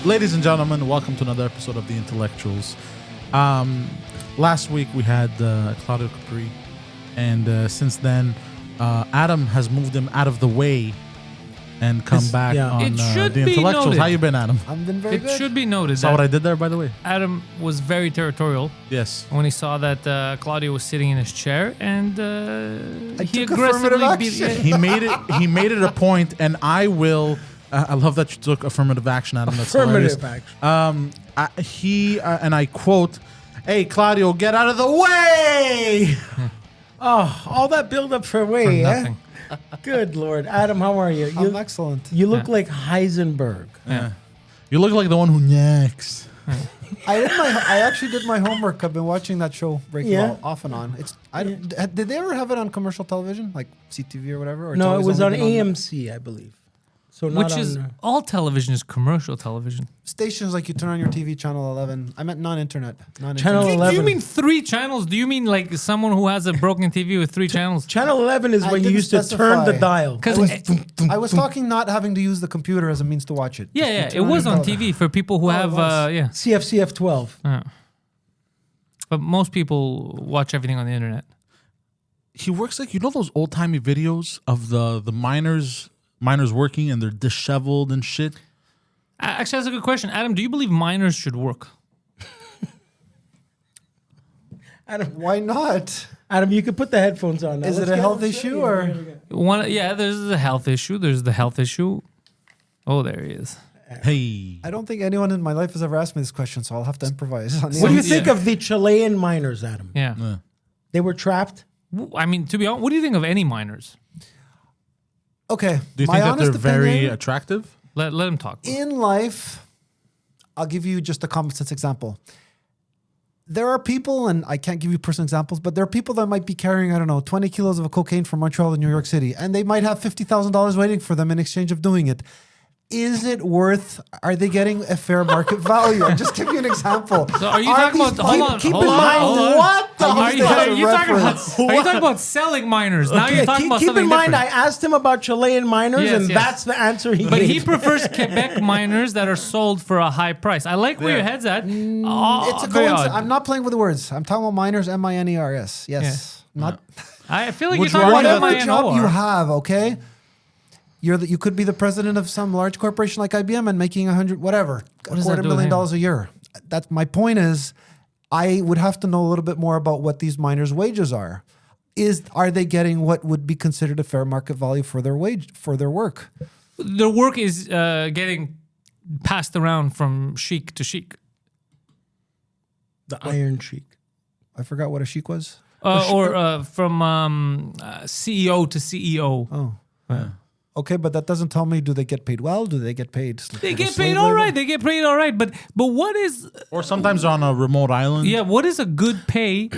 Ladies and gentlemen, welcome to another episode of The Intellectuals. Last week we had Claudio Capri, and since then, Adam has moved him out of the way and come back on The Intellectuals. Noted. How you been, Adam? I've been very good. It should be noted Saw that what I did there, by the way? Adam was very territorial Yes. when he saw that Claudio was sitting in his chair, and he took affirmative action. He made it a point, and I will. I love that you took affirmative action, Adam. That's Affirmative hilarious. He and I quote, "Hey, Claudio, get out of the way." Oh, all that build up for for nothing. Good Lord. Adam, how are you? I'm excellent. You look like Heisenberg. Yeah. You look like the one who knacks. I actually did my homework. I've been watching that show Breaking Yeah. off and on. Did they ever have it on commercial television, like CTV or whatever? Or it's No, it always was on only been AMC, I believe. So not Which is all television is commercial television. stations like you turn on your TV, channel 11. I meant non-internet. Channel Do 11. you mean 3 channels? Do you mean like someone who has a broken TV with 3 channels? Channel 11 is I when you didn't used to turn the specify. dial. Because I was talking not having to use the computer as a means to watch it. yeah, Just it turn was on television. TV for people who Oh, it have was. yeah. CFCF 12. But most people watch everything on the internet. He works like, you know, those old timey videos of the miners working and they're disheveled and shit. Actually, that's a good question. Adam, do you believe minors should work? Why not? Adam, you could put the headphones on now. Is Let's it a get health on issue straight. or? There's the health issue. There's the health issue. Oh, there he is. Hey. I don't think anyone in my life has ever asked me this question, so I'll have to improvise. On the What do you answer. think of the Chilean miners, Adam? Yeah. They were trapped. I mean, to be honest, what do you think of any minors? Okay. Do you my think that honest they're very opinion, attractive? Let him talk. in life, I'll give you just a common sense example. There are people, and I can't give you personal examples, but there are people that might be carrying, 20 kilos of cocaine from Montreal to New York City, and they might have $50,000 waiting for them in exchange of doing it. Is it worth? Are they getting a fair market value? I'll just give you an example. So are you talking about? keep in mind- What the Are you hell is that talking about? reference? Are you talking about selling minors? Now you're talking about keep something in mind, different. I asked him about Chilean miners, Yes, and yes. that's the answer he But gave. he prefers Quebec miners that are sold for a high price. I like where your head's at. It's a Very coincidence. odd. I'm not playing with the words. I'm talking about miners, miners. Yes. Not I feel like Would you're you talking argue about whatever job you MINOR. have, okay? You could be the president of some large corporation like IBM and making What does that do with him? $250,000 a year. That's my point is, I would have to know a little bit more about what these miners' wages are. Are they getting what would be considered a fair market value for their work? Their work is getting passed around from chic to chic. the Iron Sheik. I forgot what a sheik was. Or from CEO to CEO. Oh. Okay, but that doesn't tell me, do they get paid well? Do they get paid? They get paid all right. They get paid all right. But what is Or sometimes on a remote island. what is a good pay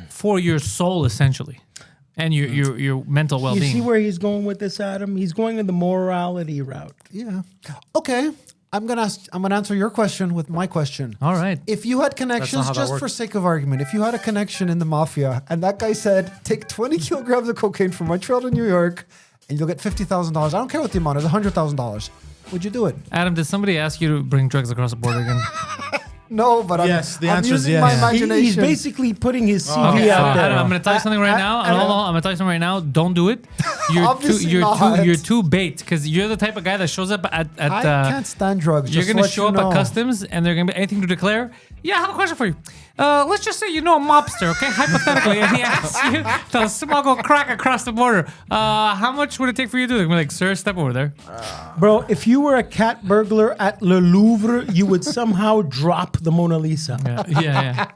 for your soul essentially, and your mental You well-being? see where he's going with this, Adam? He's going in the morality route. Yeah. Okay. I'm gonna answer your question with my question. All right. If you had connections, how that just works. for sake of argument, if you had a connection in the mafia and that guy said, take 20 kilograms of cocaine from Montreal to New York and you'll get $50,000, I don't care what the amount is, $100,000, would you do it? Adam, did somebody ask you to bring drugs across the border again? No, but Yes, the I'm answer is using yes. my He- imagination. He's basically putting his CV Okay, out there. Adam, I'm going to tell you something right now. Hold on, I'm going to tell you something right now. Don't do it. Obviously not. You're too bait because you're the type of guy that shows up at I can't stand drugs. you're just going to let show you up know. at customs and they're going to be anything to declare. Yeah, I have a question for you. Let's just say you know a mobster, okay? Hypothetically, and he asks you to smuggle crack across the border. How much would it take for you to do it? They're like, sir, step over there. Bro, if you were a cat burglar at Le Louvre, you would somehow drop the Mona Lisa. Yeah.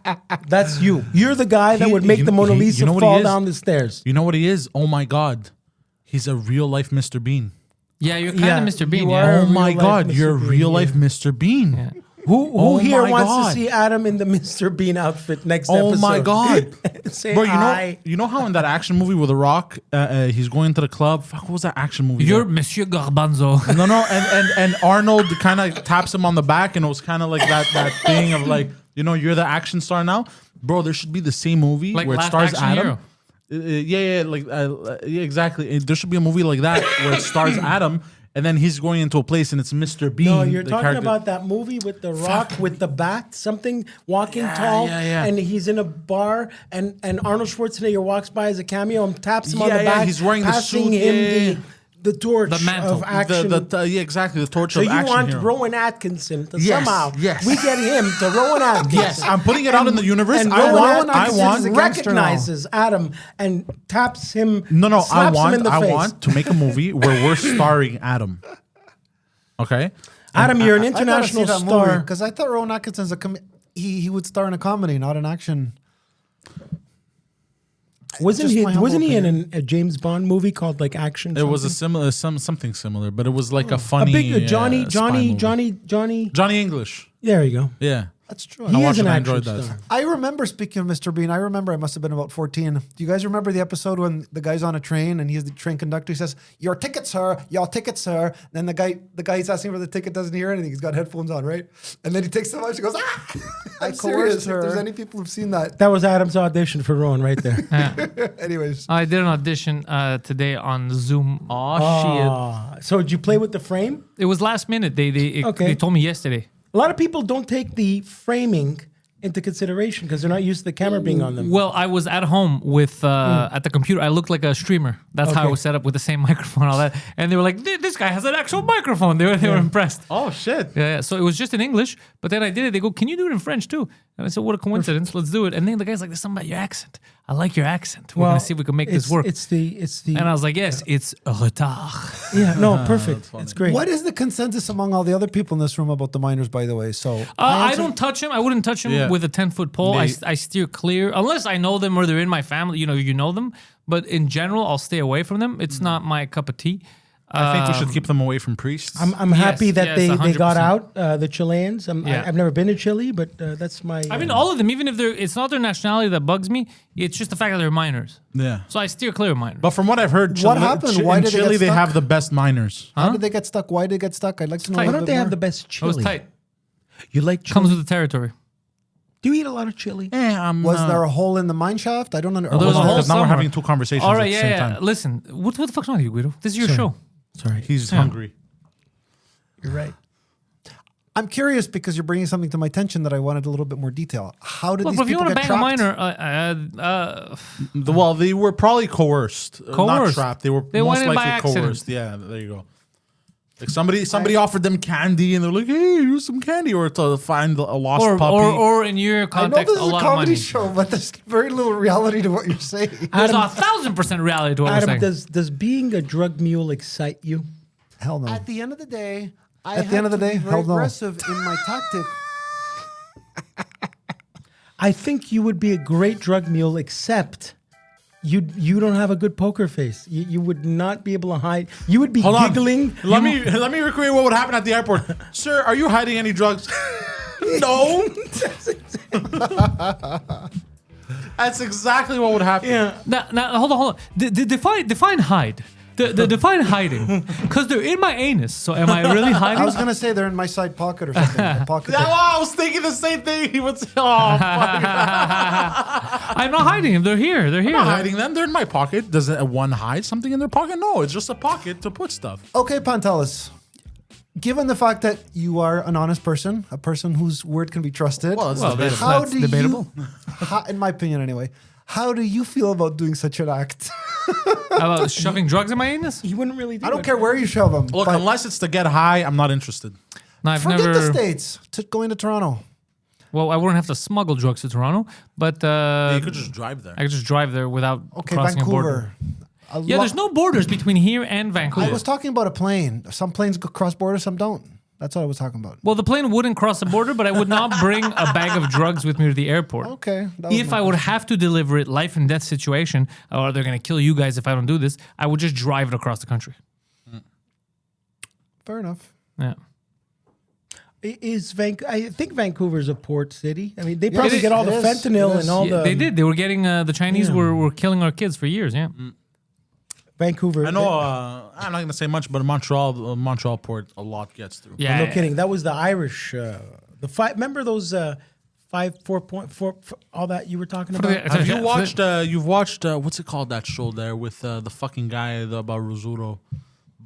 That's you. You're the guy that would make the Mona Lisa what he fall is? down the stairs. You know what he is? Oh my God. He's a real life Mr. Bean. Yeah, you're kind Yeah, of Mr. Bean. you Yeah. are. Oh my real-life God. Mr. You're a Bean, real life yeah. Mr. Bean. Yeah. Who Oh here my wants God. to see Adam in the Mr. Bean outfit next Oh episode? my God. Say Bro, hi. you know how in that action movie with The Rock, he's going to the club? Fuck, what was that action movie? You're Monsieur Garbanzo. No, and Arnold kind of taps him on the back, and it was kind of like that thing of like, you're the action star now. Bro, there should be the same movie Like where it Last stars Action Adam. Hero. Yeah, exactly. There should be a movie like that where it stars Adam, and then he's going into a place and it's Mr. Bean. No, you're the talking character. about that movie with The Rock with the bat, something walking tall, and he's in a bar, and Arnold Schwarzenegger walks by as a cameo and taps him on the back. He's wearing the passing suit, him the torch The mantle. of action. Yeah, exactly. The torch so of you action want hero. Rowan Atkinson to Yes, somehow yes. we get him to Rowan Atkinson. Yes, I'm putting it out in the universe. And I Rowan want. Atkinson recognizes Adam and taps him. No. I slaps him in the face. want to make a movie where we're starring Adam. Okay. Adam, you're an international star. Because I thought Rowan Atkinson's he would star in a comedy, not an action. Wasn't Just he? my humble Wasn't he in opinion. a James Bond movie called like Action? It was a something? something similar, but it was like a a funny. big spy movie. Johnny. English. There you go. Yeah. That's true. He watched is an it, I action enjoyed that. star. I remember, speaking of Mr. Bean, I must have been about 14. Do you guys remember the episode when the guy's on a train and he's the train conductor? He says, "Your ticket, sir. Your ticket, sir." Then the guy he's asking for the ticket doesn't hear anything. He's got headphones on, right? And then he takes them out. She goes, "Ah!" I'm serious. If there's any people who've seen that. That was Adam's audition for Rowan right there. Anyways. I did an audition today on Zoom. So did you play with the frame? It was last minute. They told me yesterday. A lot of people don't take the framing into consideration because they're not used to the camera being on them. Well, I was at home with at the computer. I looked like a streamer. That's how I Okay. was set up with the same microphone, and all that. And they were like, "This guy has an actual microphone." They were impressed. Oh shit. Yeah. So it was just in English, but then I did it. They go, "Can you do it in French too?" And I said, "What a coincidence! Let's do it." And then the guy's like, "There's something about your accent. I like your accent. We're gonna see if we can make this work." It's the. And I was like, "Yes, it's retard." Yeah, no, perfect. It's great. What is the consensus among all the other people in this room about the minors, by the way? So I don't touch him. I wouldn't touch him with a 10-foot pole. I steer clear unless I know them or they're in my family. You know them. But in general, I'll stay away from them. It's not my cup of tea. I think we should keep them away from priests. I'm happy that they 100%. got out, the Chileans. I've never been to Chile, but that's my... I mean, all of them, even if it's not their nationality that bugs me, it's just the fact that they're minors. Yeah. So I steer clear of minors. But from what I've heard, What happened? Why in did they Chile get they stuck? have the best miners. how did they get stuck? Why did they get stuck? I'd like to know. tight. a Why little don't bit they have more. the best It chili? was tight. You like chili? Comes with the territory. Do you eat a lot of chili? Was there a hole in the mine shaft? I don't know. there was a hole Because now we're somewhere. having two conversations All at right, the same yeah. time. Listen, what the fuck's wrong with you, Guido? This is your show. Sorry. He's hungry. You're right. I'm curious because you're bringing something to my attention that I wanted a little bit more detail. How did Look, these but if you people want to get bang trapped? a minor, Well, they were probably coerced. Not Coerced. trapped. They were They most went in by likely accident. coerced. Yeah, there you go. Like somebody offered them candy and they're like, "Hey, here's some candy," or to find a lost puppy. or in your I know context, this a is a lot of comedy money. show, but there's very little reality to what you're saying. There's Adam- 1,000% reality to what we're Adam, saying. does being a drug mule excite you? Hell no. At the end of the day, At the end of the day, very hell no. aggressive in my tactic. I think you would be a great drug mule, except you don't have a good poker face. You would not be able to hide. You would be Hold on. giggling. Let me recreate what would happen at the airport. Sir, are you hiding any drugs? No. That's exactly what would happen. Yeah. Now, hold on. Define hide. The define hiding, because they're in my anus. So am I really hiding? I was gonna say they're in my side pocket or something. A pocket Yeah, that- well, I was thinking the same thing. He would say, "Oh, fuck." I'm not hiding them. They're here. They're here. I'm not hiding them. They're in my pocket. Does one hide something in their pocket? No, it's just a pocket to put stuff. Okay, Pantelis. Given the fact that you are an honest person, a person whose word can be trusted, Well, it's Well, debatable. how that's do debatable. in my opinion anyway, how do you feel about doing such an act? About shoving drugs in my anus? He wouldn't really do I don't it. care where you shove them. Look, but unless it's to get high, I'm not interested. No, I've forget never. the States to going to Toronto. Well, I wouldn't have to smuggle drugs to Toronto, but You could just drive there. I could just drive there without Okay, crossing a border. Vancouver. Yeah, there's no borders between here and Vancouver. I was talking about a plane. Some planes go cross border, some don't. That's what I was talking about. Well, the plane wouldn't cross the border, but I would not bring a bag of drugs with me to the airport. Okay. that was If my I would have to deliver it, life and death situation, or they're going to kill you guys if I don't do this, I would just drive it across the country. Fair enough. Yeah. I think Vancouver's a port city. I mean, they probably is, get all it the is, fentanyl it is. and all Yeah, the. they did. They were getting, the Chinese were killing our kids for years, yeah. Vancouver. I know. I'm not gonna say much, but Montreal port, a lot gets through. Yeah. No kidding. That was the Irish. The five. Remember those 4.4 all that you were talking For the- about? Have you Yeah, watched? You've watched what's it called? That show there with the fucking guy about Rosuro,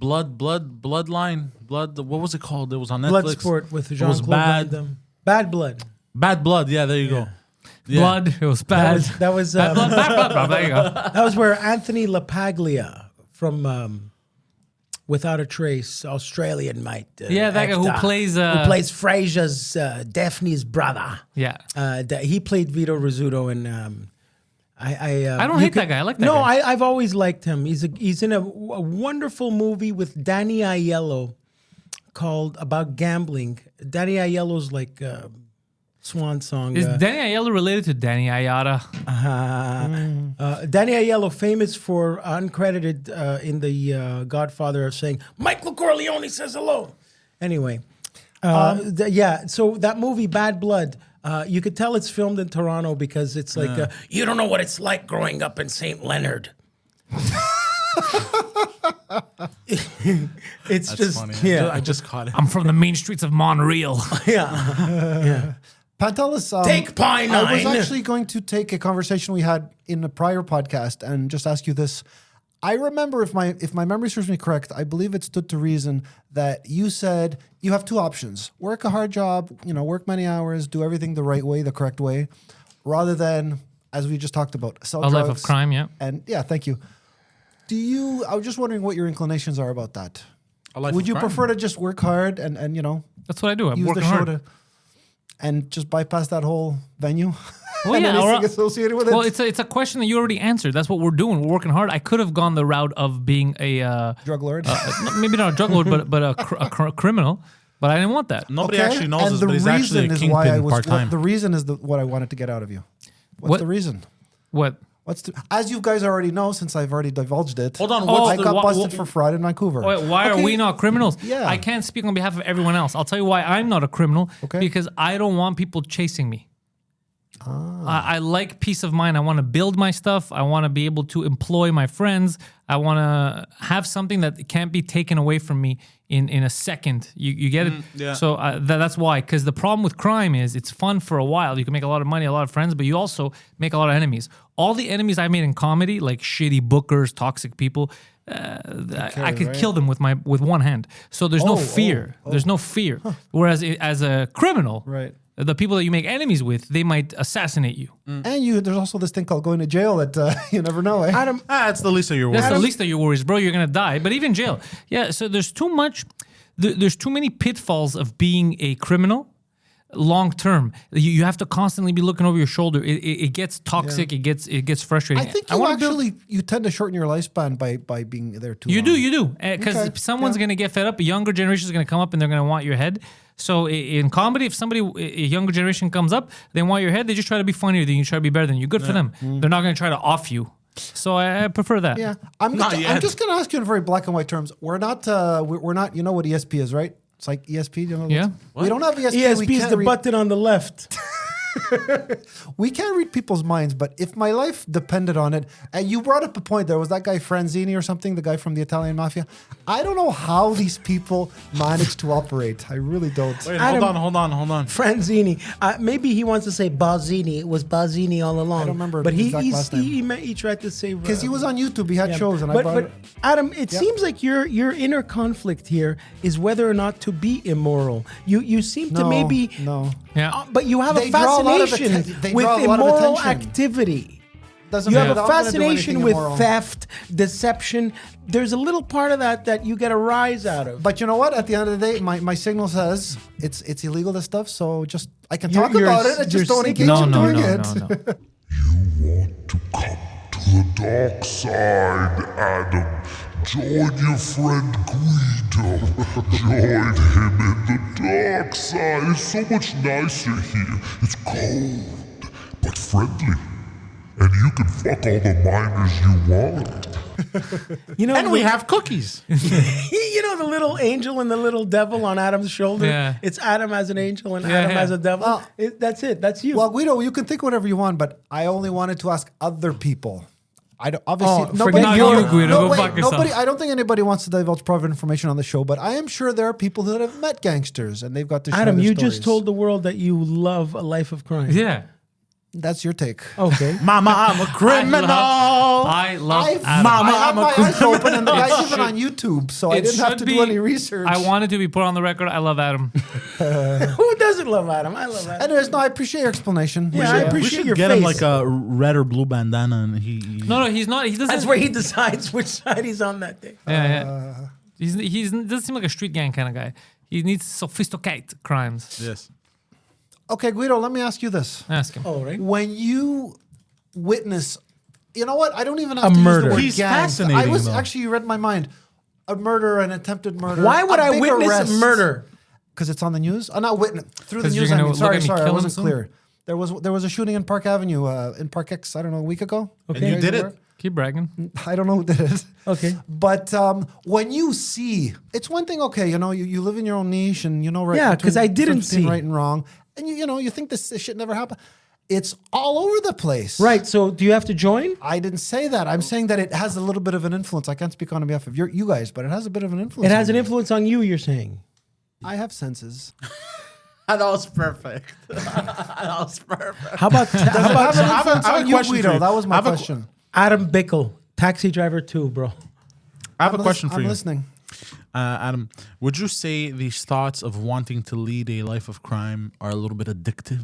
Bloodline. What was it called? It was on Netflix. Bloodsport with It was Jean-Claude bad. Van Damme. Bad Blood. Bad Blood. Yeah, there you go. Yeah. Blood. It was bad. That was Bad blood, bro. There you go. that was where Anthony LaPaglia from Without a Trace, Australian mate. Yeah, that guy who actor, plays, who plays Frasier's Daphne's brother. Yeah. He played Vito Rizzuto, and I don't hate that guy. I like that no, guy. I've always liked him. He's in a wonderful movie with Danny Aiello called about gambling. Danny Aiello's like swan song. Is Danny Aiello related to Danny Ayala? Danny Aiello, famous for uncredited in the Godfather of saying Michael Corleone says hello. Anyway, so that movie Bad Blood. You could tell it's filmed in Toronto because it's like you don't know what it's like growing up in St. Leonard. It's That's just funny. yeah. I just caught it. I'm from the main streets of Montreal. Yeah. Pantelis, Take Pie I was 9. actually going to take a conversation we had in a prior podcast and just ask you this. I remember, if my memory serves me correct, I believe it stood to reason that you said you have two options: work a hard job, work many hours, do everything the right way, the correct way, rather than, as we just talked about, sell A drugs. life of crime, yeah. And yeah, thank you. I was just wondering what your inclinations are about that. A life Would of you crime. prefer to just work hard and That's what I do. I'm use the working show hard. to and just bypass that whole venue? Well, and yeah, anything or- associated with it? Well, it's a question that you already answered. That's what we're doing. We're working hard. I could have gone the route of being a drug lord. maybe not a drug lord, but a criminal. But I didn't want that. Nobody actually knows and this, the but he's actually reason a is why I kingpin was. part-time. The reason is what I wanted to get out of you. What's What? the reason? What? As you guys already know, since I've already divulged it. Hold on, I what's got the- busted for fraud in Vancouver. Wait, why are Okay. we not criminals? Yeah. I can't speak on behalf of everyone else. I'll tell you why I'm not a criminal. Okay. Because I don't want people chasing me. I like peace of mind. I want to build my stuff. I want to be able to employ my friends. I want to have something that can't be taken away from me in a second. You get it? yeah. So that's why. Because the problem with crime is it's fun for a while. You can make a lot of money, a lot of friends, but you also make a lot of enemies. All the enemies I made in comedy, like shitty bookers, toxic people, I could kill them with one hand. So there's no fear. There's no fear. Whereas as a criminal, Right. the people that you make enemies with, they might assassinate you. And there's also this thing called going to jail that you never know. Eh? Adam, It's the least of your That's worries. the least of your worries, bro. You're gonna die. But even jail, yeah. So there's too much. There's too many pitfalls of being a criminal. Long term, you have to constantly be looking over your shoulder. It gets toxic. It gets frustrating. I think you tend to shorten your lifespan by being there too long. You do, because Okay, someone's gonna get fed up. A younger generation is gonna come up and they're gonna want your head. So in comedy, if a younger generation comes up, they want your head. They just try to be funnier than you, try to be better than you. Good for them. They're not gonna try to off you. So I prefer that. Yeah, I'm Not yet. just going to ask you in very black and white terms. We're not. We're not. You know what ESP is, right? It's like ESP. You know Yeah. We don't have ESP. ESP we is can't the read, button on the left. We can't read people's minds, but if my life depended on it, and you brought up a point, there was that guy Franzini or something, the guy from the Italian mafia. I don't know how these people manage to operate. I really don't. Wait, Adam- hold on. Franzini. Maybe he wants to say Bazzini. It was Bazzini all along. I don't remember But the exact last name. he tried to say Because he was on YouTube, he had Yeah. shows, and I but, brought but it. Adam, it seems like your inner conflict here is whether or not to be immoral. You seem to No, maybe no. Yeah. but you have They a draw a lot of fascination they with draw a lot of immoral attention. activity. Doesn't You mean have that a I'm gonna do fascination anything with immoral. theft, deception. There's a little part of that you get a rise out of. But you know what? At the end of the day, my signal says it's illegal, this stuff. So just I can You're- talk about you're- it. I just you're don't sinking- engage No, in no, doing no, it. no, no. You want to come to the dark side, Adam. Join your friend Guido. Join him in the dark side. It's so much nicer here. It's cold, but friendly. And you can fuck all the miners you want. You know, And we have cookies. you know the little angel and the little devil on Adam's shoulder. Yeah. It's Adam as an angel and Yeah, Adam yeah. as a devil. Well- That's it. That's you. Well, Guido, you can think whatever you want, but I only wanted to ask other people. I don't, obviously, Oh, forget Not you, Guido. Go fuck yourself. nobody. I don't think anybody wants to divulge private information on the show, but I am sure there are people that have met gangsters and they've got to share Adam, their you stories. just told the world that you love a life of crime. Yeah. That's your take. Okay. Mama, I'm a criminal. I love Adam. Mama, I have I'm a my eyes open, and the guy's even should- on YouTube, so I it didn't have should to be- do any research. I wanted to be put on the record. I love Adam. Who doesn't love Adam? I love Adam. Anyways, no, I appreciate your explanation. Yeah, I We appreciate should your get face. him like a red or blue bandana, and he No, he's not. He doesn't. That's where he decides which side he's on that day. Yeah. He's doesn't seem like a street gang kind of guy. He needs sophisticated crimes. Yes. Okay, Guido, let me ask you this. Ask him. Oh, right. When you witness, you know what? I don't even have A to murder. use the word He's gang. fascinating, I was though. actually, you read my mind. A murder, an attempted murder. Why would a I big witness arrest. a murder? Because it's on the news. Not witness through the 'Cause you're news. I gonna mean, look sorry, at me I kill him wasn't soon? clear. There was a shooting in Park Avenue in parc-ex. I don't know, a week ago. And you did it. Keep bragging. I don't know who did it. Okay. But when you see, it's one thing. Okay, you live in your own niche, and you know right. Yeah, 'cause I didn't difference between see. right and wrong, and you think this shit never happened. It's all over the place. Right. So do you have to join? I didn't say that. I'm saying that it has a little bit of an influence. I can't speak on behalf of you guys, but it has a bit of an influence. It has on an me. influence on you, you're saying. I have senses. That was perfect. That was perfect. How about Have an influence I have on a you, question for Guido? you. That was I my have a- question. Adam Bickle, taxi driver too, bro? I have a question for I'm you, listening. Adam. Would you say these thoughts of wanting to lead a life of crime are a little bit addictive?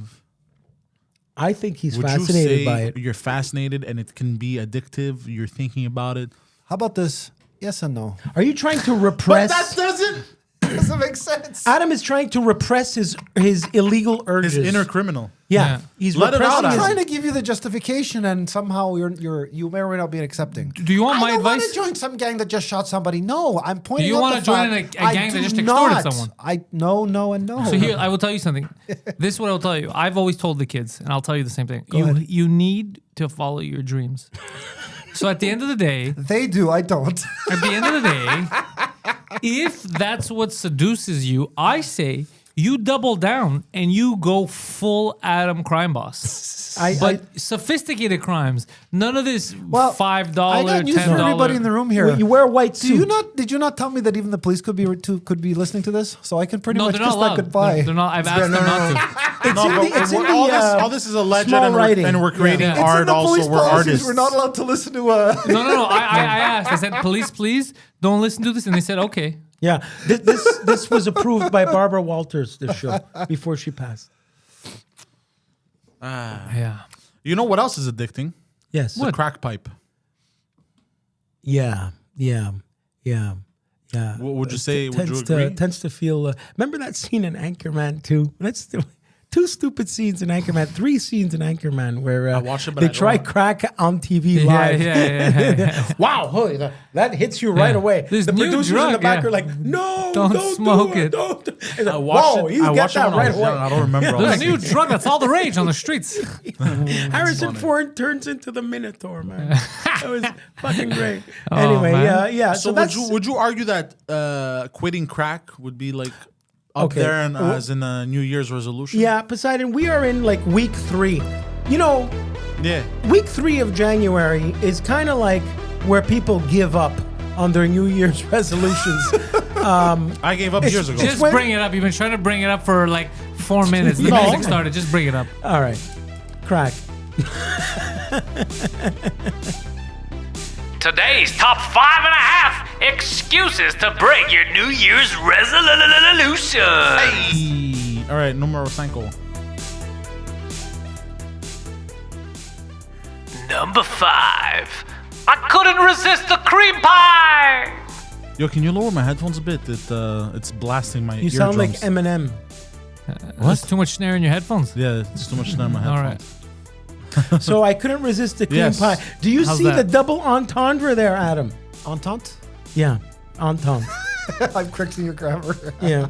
I think he's Would fascinated you say by it. you're fascinated and it can be addictive? You're thinking about it. How about this? Yes and no. Are you trying to repress? doesn't make sense. Adam is trying to repress his illegal urges. His inner criminal. Yeah, he's Let it out, repressing I'm his- trying to give you the justification, and somehow you may or may not be accepting. Do you want my I don't want advice? to join some gang that just shot somebody. No, I'm pointing. Do you out wanna the join fact a gang I that do just extorted not. someone? No, and no. So here, I will tell you something. This is what I'll tell you. I've always told the kids, and I'll tell you the same thing. ahead. You need to follow your dreams. So at the end of the day, They do. I don't. at the end of the day, if that's what seduces you, I say you double down and you go full Adam crime boss. But sophisticated crimes, none of this Well, $5, I got news for $10. everybody in the room here. You wear a white Do suit. you not? Did you not tell me that even the police could be listening to this? So I can pretty No, much they're not kiss that allowed. goodbye. They're not. I've asked them not to. It's in the, it's in the, all this is alleged, small and writing. we're creating Yeah. It's in art. the police Also, we're policies. artists. We're not allowed to listen to. No. I asked. I said, police, please don't listen to this. And they said, okay. Yeah, this was approved by Barbara Walters. This show before she passed. Yeah. You know what else is addicting? Yes. The crack pipe. Yeah. What would you say? Would you Tends agree? tends to feel. Remember that scene in Anchorman 2? That's two stupid scenes in Anchorman. 3 scenes in Anchorman where watched it, but they I don't try know. crack on TV Yeah, live. yeah. Wow, holy, that hits you right away. This the new producers in the drug, back yeah. are like, no, Don't don't smoke do it. Don't. It's like, I watched whoa, it. you I get watched it that when I right was away. young. I don't remember all There's a that. new drug that's all the rage on the streets. Harrison Ford turns into the Minotaur, man. That was fucking great. Oh, Anyway, man. yeah. So that's, would you argue that quitting crack would be like up Okay. there and as in a New Year's resolution? yeah, Poseidon, we are in like week 3. You know, Yeah. week 3 of January is kind of like where people give up on their New Year's resolutions. I gave up years ago. Just when- bring it up. You've been trying to bring it up for like 4 minutes. The No. music started. Just bring it up. All right, crack. Today's top 5.5 excuses to break your New Year's resolution. Hey. All right, numero 5. Number 5. I couldn't resist the cream pie. Yo, can you lower my headphones a bit? It's blasting my You eardrums. sound like Eminem. What's too much snare in your headphones? Yeah, it's too much snare in my All headphones. right. So I couldn't resist the cream Yes. pie. Do you How's see that? the double entendre there, Adam? Entente. Yeah, entente. I'm correcting your grammar. Yeah.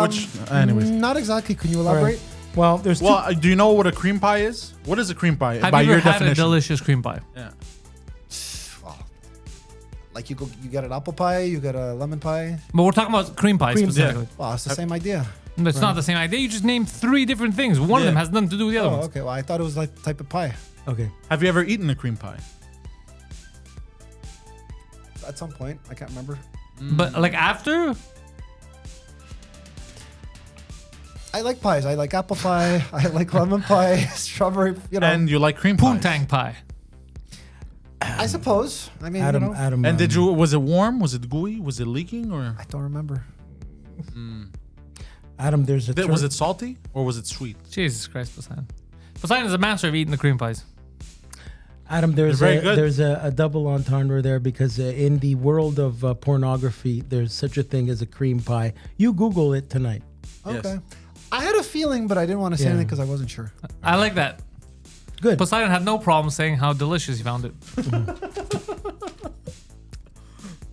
Which, anyways. Not exactly. Can you elaborate? Well, there's Well, do you know what a cream pie is? What is a cream pie? Have by you your ever had definition? a delicious cream pie? Yeah. Like you get an apple pie, you get a lemon pie. But we're talking about cream pie Cream pie. specifically. Well, it's the same idea. It's not the same idea. You just named 3 different things. One of Yeah. them has nothing to do with the other Oh, ones. okay. Well, I thought it was like type of pie. okay. Have you ever eaten a cream pie? At some point, I can't remember. But like after, I like pies. I like apple pie. I like lemon pie, strawberry. You know, And you like cream pie. Poontang pie. I suppose. I mean, Adam, you know, Adam. And did you? Was it warm? Was it gooey? Was it leaking? Or I don't remember. Adam, there's a. was it salty or was it sweet? Jesus Christ, Poseidon. Poseidon is a master of eating the cream pies. Adam, there's They're very good. there's a double entendre there because in the world of pornography, there's such a thing as a cream pie. You Google it tonight. Yes. Okay. I had a feeling, but I didn't want to say Yeah. anything because I wasn't sure. I like that. Good. Poseidon had no problem saying how delicious he found it.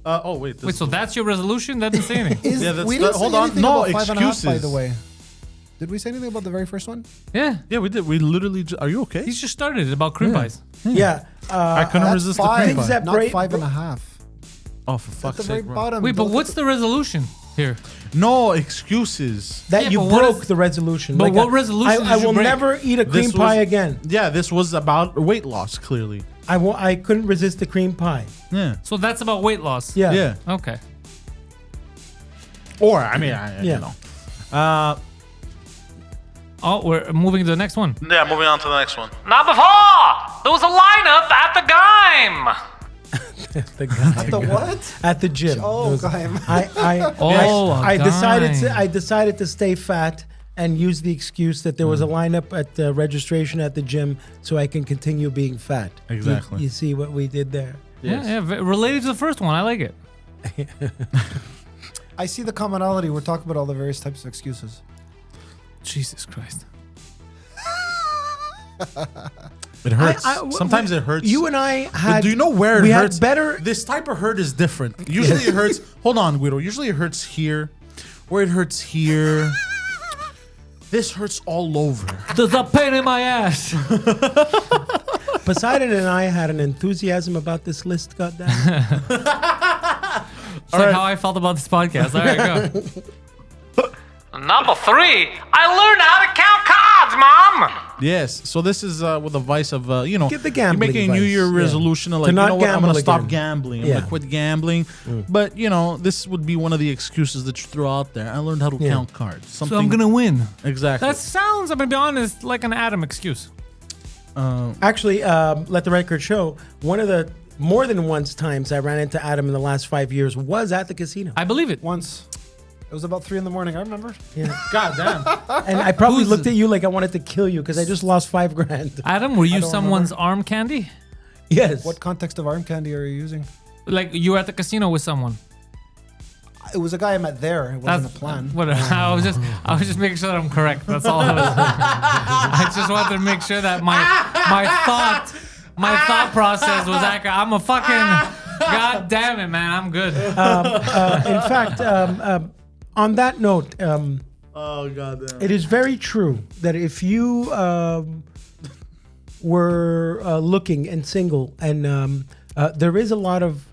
Oh wait. Wait, so that's your resolution? That didn't say anything. Is, Yeah, that's we the- didn't hold say on. anything No, about 5.5, by the excuses. way. Did we say anything about the very first one? Yeah. Yeah, we did. We literally. Are you okay? He's just started it about cream pies. Yeah. I couldn't That's resist the five, cream Things pie. that not break- 5.5. Oh, for At fuck's the very sake, bro. bottom. Wait, but don't what's look the resolution here? No excuses. That Yeah, you but what broke is- the resolution. but what resolution I did you will break? never eat a cream This pie was- again. Yeah, this was about weight loss. Clearly. I couldn't resist the cream pie. Yeah. So that's about weight loss. Yeah. Yeah. Okay. Or I mean, Yeah. you know. Oh, we're moving to the next one. Yeah, moving on to the next one. Number 4, there was a lineup at the game. The guy. The what? At the gym. Oh, It was- God. I decided guy. I decided to stay fat and use the excuse that there was a lineup at the registration at the gym so I can continue being fat. Exactly. You see what we did there? Yeah, yeah. Related to the first one. I like it. I see the commonality. We're talking about all the various types of excuses. Jesus Christ. It hurts. I- Sometimes it hurts. You and I But had. do you know where it we hurts? had better. This type of hurt is different. Usually it hurts. Hold on, Guido. Usually it hurts here, where it hurts here. This hurts all over. There's a pain in my ass. Poseidon and I had an enthusiasm about this list. Goddamn. It's like how I felt about this podcast. All right, go. Number 3, I learned how to count cards, Mom. Yes. So this is with the vice of you know, Get the gambling you're making a New vice, Year yeah. resolution of To like, you not know what, I'm gamble gonna stop again. gambling. I'm Yeah. gonna quit gambling. But you know, this would be one of the excuses that you throw out there. I learned how to Yeah. count cards. Something So I'm gonna win. exactly. That sounds, I'm gonna be honest, like an Adam excuse. Actually, let the record show one of the more than once times I ran into Adam in the last 5 years was at the casino. I believe it. Once. It was about 3 a.m. I remember. Yeah. God damn. And I probably Who's looked the- at you like I wanted to kill you because I just lost $5,000. Adam, were you don't someone's arm candy? Yes. What context of arm candy are you using? Like you were at the casino with someone? It was a guy I met there. It wasn't a plan. Whatever. I was just making sure that I'm correct. That's all I was. I just wanted to make sure that my thought process was accurate. I'm a fucking god damn it, man. I'm good. In fact, on that note, Oh god damn. it is very true that if you were looking and single, and there is a lot of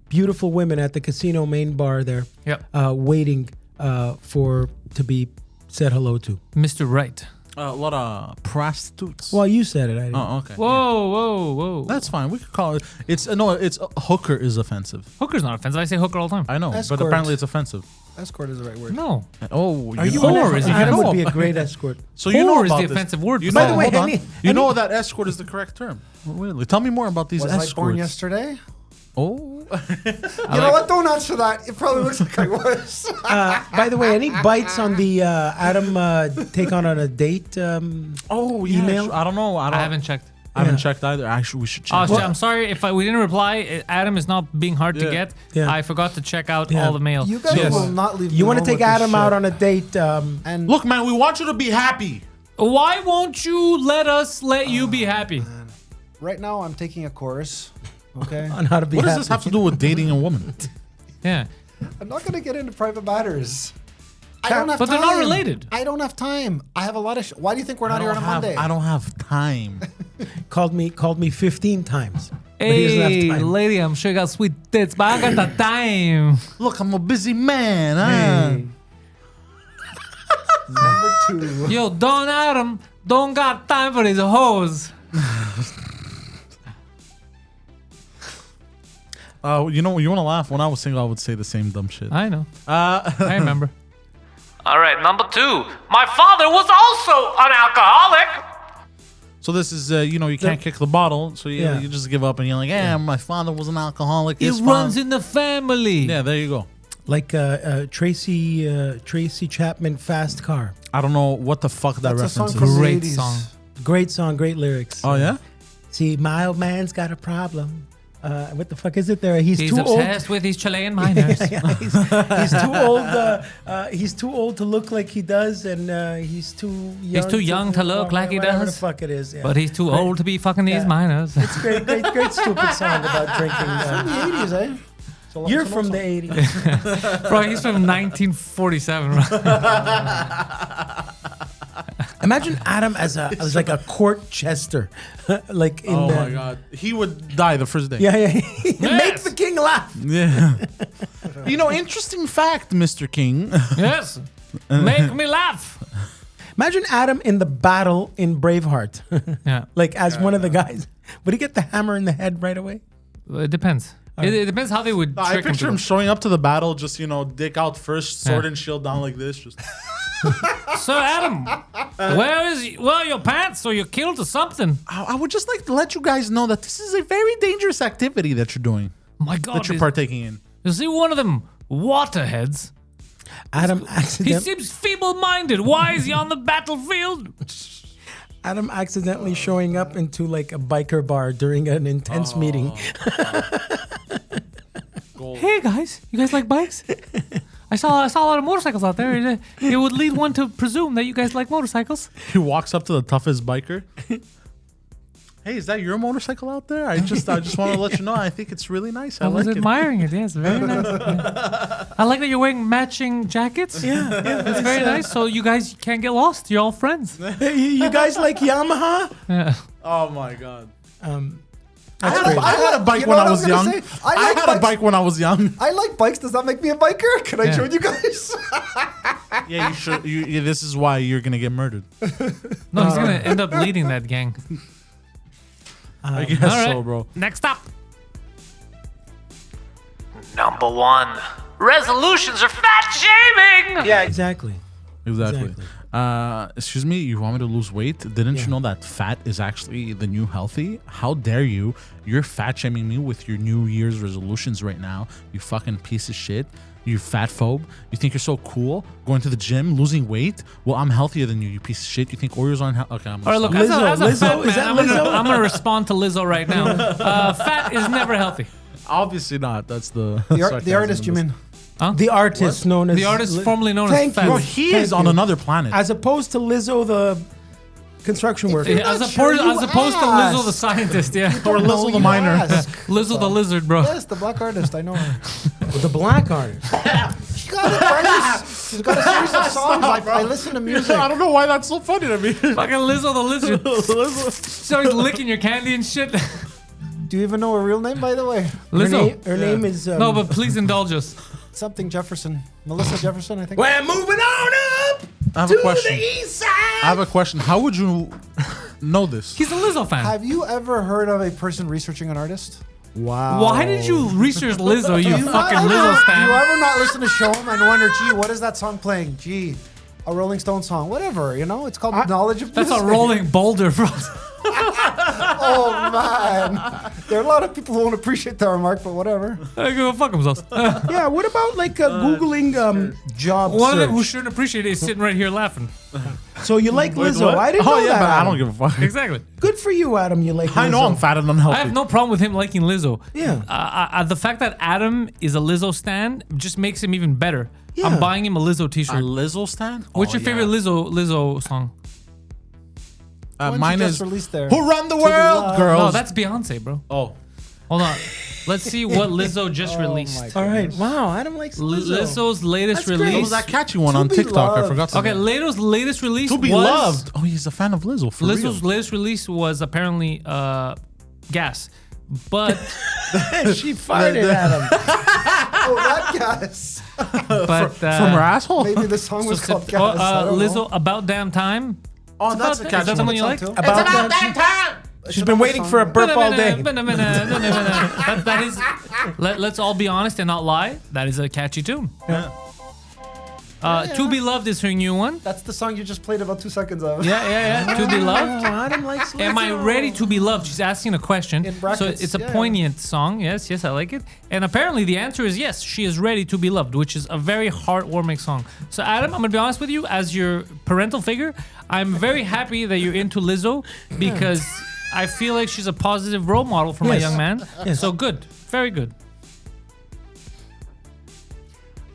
beautiful women at the casino main bar there, Yep. waiting to be said hello to. Mr. Right. A lot of prostitutes. Well, you said it. I didn't. Oh, okay. Whoa. That's fine. We could call it. It's no. It's hooker is offensive. Hooker's not offensive. I say hooker all the time. I know, Escort. but apparently it's offensive. Escort is the right word. No. Oh, Are you know. whore? Is it- Adam know would be a about- great escort. So you know Whore is about the this. offensive word. You By know, the way, hold on. any- You know that escort is the correct term. Really? Tell me more about these Was escorts. I born yesterday? Oh, You know what? Don't answer that. It probably looks like I was. By the way, any bites on the Adam take on a date? oh, yeah. Email? I don't know. I haven't checked. haven't Yeah. checked either. Actually, we should Oh, check. shit, I'm sorry if we didn't reply. Adam is not being hard to Yeah. get. Yeah. I forgot to check out Yeah. all the mail. You guys Yes. will not leave. You me want to alone take with this Adam shit. out on a date? And Look, man, we want you to be happy. Why won't you let us let you be happy? right now, I'm taking a course. Okay. on how to be What does happy. this have to do with dating a woman? Yeah. I'm not going to get into private matters. I don't have But time. they're not related. I don't have time. I have a lot of. Why do you think we're not here on a Monday? I don't have time. Called me 15 times. But he doesn't have Hey, time. lady, I'm sure you got sweet tits, but I got the time. Look, I'm a busy man. Huh? Number 2. Yo, Don Adam don't got time for these hoes. You know, you want to laugh? When I was single, I would say the same dumb shit. I know. I remember. All right, number 2. My father was also an alcoholic. So this is, you can't kick the bottle, so you, Yeah. you just give up and you're like, my father was an alcoholic. It his runs father-" in the family. Yeah, there you go. Like Tracy Chapman, Fast Car. I don't know what the fuck that That's a song reference from is. the Great 80s. song. Great song, great lyrics. Oh, yeah? See, my old man's got a problem. What the fuck is it there? He's He's too old. obsessed with his Chilean miners. He's too old. He's too old to look like he does, and he's too young. too young to look like he whatever does. the fuck it is. Yeah. But he's too old to be fucking these Yeah. miners. It's great stupid song about drinking. The 80s, eh? You're from the 80s. Bro, he's from 1947. Right? Imagine Adam as like a court jester, like in Oh, the. my God. He would die the first day. Yeah. Make the king laugh. Yeah. Interesting fact, Mr. King. Yes. Make me laugh. Imagine Adam in the battle in Braveheart, Yeah. like as one of the guys. Would he get the hammer in the head right away? It depends. It depends how they would I trick him. picture to him do. showing up to the battle, just, dick out first, sword Yeah. and shield down like this. Just So Adam, where are your pants? Or you're killed or something? I would just like to let you guys know that this is a very dangerous activity that you're doing, My God, that you're partaking in. is he one of them waterheads? Adam He accidentally. seems feeble-minded. Why is he on the battlefield? Adam accidentally showing up into like a biker bar during an intense meeting. Hey guys, you guys like bikes? I saw a lot of motorcycles out there. It would lead one to presume that you guys like motorcycles. He walks up to the toughest biker. Hey, is that your motorcycle out there? I just want to let you know. I think it's really nice. I I was like it. admiring it. Yes, very nice. Yeah. I like that you're wearing matching jackets. Yeah, it's very nice. So you guys can't get lost. You're all friends. Hey, you guys like Yamaha? Yeah. Oh my God. I I had a bike you when know I what was gonna young. say? I had a bike when I was young. I like bikes. Does that make me a biker? Can I Yeah. join you guys? Yeah, you should. This is why you're gonna get murdered. No, he's gonna end up leading that gang. I guess All right. so, bro. Next up. Number 1. Resolutions are fat shaming. Yeah, exactly. Exactly. Excuse me, you want me to lose weight? Didn't you know that fat is actually the new healthy? How dare you? You're fat shaming me with your New Year's resolutions right now. You fucking piece of shit. You fat phobe. You think you're so cool going to the gym, losing weight? Well, I'm healthier than you, you piece of shit. You think Oreos aren't healthy? Okay, I'm All right, look, gonna as a Lizzo, fat is man, that Lizzo? I'm gonna respond to Lizzo right now. Fat is never healthy. obviously not. That's the The sarcasm artist, you in this. mean? The artist known as The artist formerly known Thank as Fat. you. Bro, he Thank is on you. another planet. As opposed to Lizzo, the construction worker. Yeah, as, not sure, as you opposed to ask. Lizzo the scientist, yeah. or Lizzo the You miner. ask. Lizzo the lizard, bro. Yes, the black artist. I know her. The black artist. She got it, right? She's got a series of songs. I listen to music. I don't know why that's so funny to me. Fucking Lizzo the lizard. Starts licking your candy and shit. Do you even know her real name, by the way? Lizzo. Her name is. No, but please indulge us. Something Jefferson. Melissa Jefferson, I think. We're moving on up I have to a question. the east side. I have a question. How would you know this? He's a Lizzo fan. Have you ever heard of a person researching an artist? Wow. Why did you research Lizzo, you fucking Do Lizzo you stan? ever not listen to Show 'em and wonder, gee, what is that song playing? Gee, a Rolling Stone song. Whatever, you know? It's called Knowledge of That's a Music. rolling boulder, bro. Oh, man. There are a lot of people who won't appreciate that remark, but whatever. They go fuck themselves. Yeah, what about like Googling job One of them who search? shouldn't appreciate it is sitting right here laughing. So you like Lizzo? what? I didn't Oh know yeah, that. but I Adam. don't give a fuck. Exactly. Good for you, Adam. You like Lizzo. I know I'm fat and unhealthy. I have no problem with him liking Lizzo. Yeah. The fact that Adam is a Lizzo stan just makes him even better. Yeah. I'm buying him a Lizzo A t-shirt. Lizzo stand? What's your favorite Lizzo song? When Mine she is just released there. Who Run the Be World, Loved. girls. No, that's Beyonce, bro. oh. Hold on. Let's see what Lizzo just released. All right. Wow. Adam likes Lizzo. Lizzo's latest That's great. What release. was that catchy one To on Be TikTok? I Loved. forgot. Okay, Lizzo's latest release To Be was Loved. Oh, he's a fan of Lizzo. For Lizzo's real. latest release was apparently Gas. But She fired at Adam. Oh, that gas. but From her asshole. Maybe the song was called Gas. I don't Lizzo know. About Damn Time. Oh, that's a Is catchy that the one. one you like? Too. About that. She's been waiting for a burp all day. Let's all be honest and not lie. That is a catchy tune. To Be Loved is her new one. That's the song you just played about 2 seconds of. Yeah. To Be Loved. Adam likes Am I ready to be loved? She's asking a question. In brackets, So it's a yeah. poignant song. Yes, I like it. And apparently the answer is yes, she is ready to be loved, which is a very heartwarming song. So Adam, I'm gonna be honest with you, as your parental figure, I'm very happy that you're into Lizzo because I feel like she's a positive role model for my Yes. young man. Yes. So good, very good.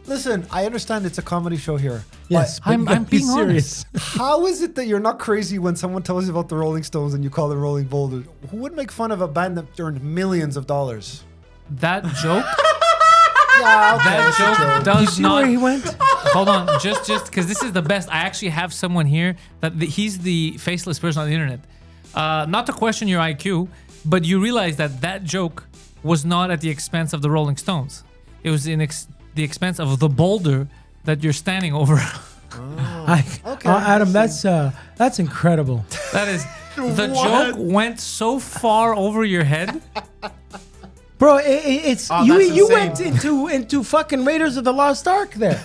Listen, I understand it's a comedy show here. Yes, but I'm being serious. how is it that you're not crazy when someone tells you about the Rolling Stones and you call them Rolling Boulders? Who would make fun of a band that earned millions of dollars? That joke, Yeah, okay, that that's a joke does See not. where he went? Hold on, just because this is the best. I actually have someone here he's the faceless person on the internet. Not to question your IQ, but you realize that joke was not at the expense of the Rolling Stones. It was the expense of the boulder that you're standing over. Okay, Adam, that's incredible. That is, the joke went so far over your head. Bro, it's Oh, you. that's You insane. went into fucking Raiders of the Lost Ark there.